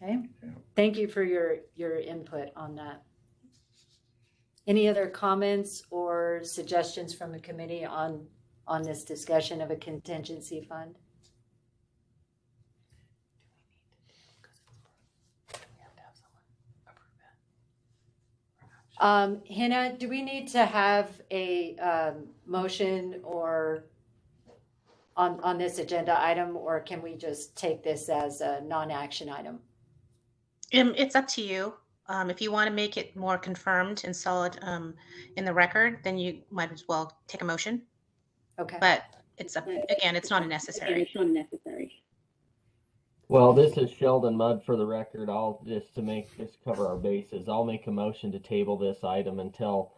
Okay. Yeah. Thank you for your input on that. Any other comments or suggestions from the committee on this discussion of a contingency fund? Hannah, do we need to have a motion or on this agenda item, or can we just take this as a non-action item? It's up to you. If you want to make it more confirmed and solid in the record, then you might as well take a motion. Okay. But it's up, again, it's not necessary. Well, this is Sheldon Mudd for the record. I'll just to make this cover our bases. I'll make a motion to table this item until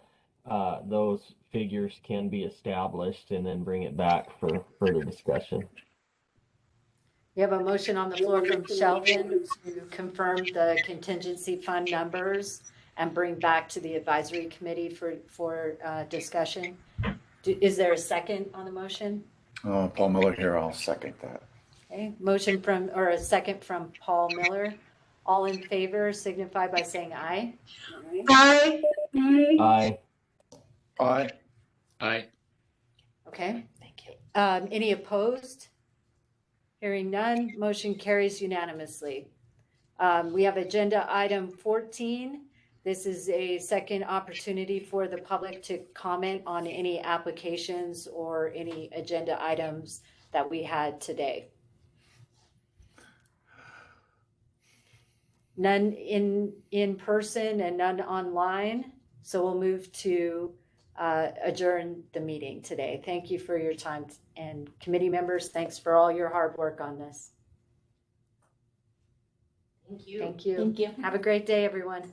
those figures can be established, and then bring it back for further discussion. We have a motion on the floor from Sheldon to confirm the contingency fund numbers and bring back to the advisory committee for discussion. Is there a second on the motion? Paul Miller here. I'll second that. Okay, motion from, or a second from Paul Miller. All in favor signify by saying aye. Aye. Aye. Aye. Aye. Okay. Thank you. Any opposed? Hearing none, motion carries unanimously. We have agenda item 14. This is a second opportunity for the public to comment on any applications or any agenda items that we had today. None in person and none online. So we'll move to adjourn the meeting today. Thank you for your time, and committee members, thanks for all your hard work on this. Thank you. Thank you. Thank you. Have a great day, everyone.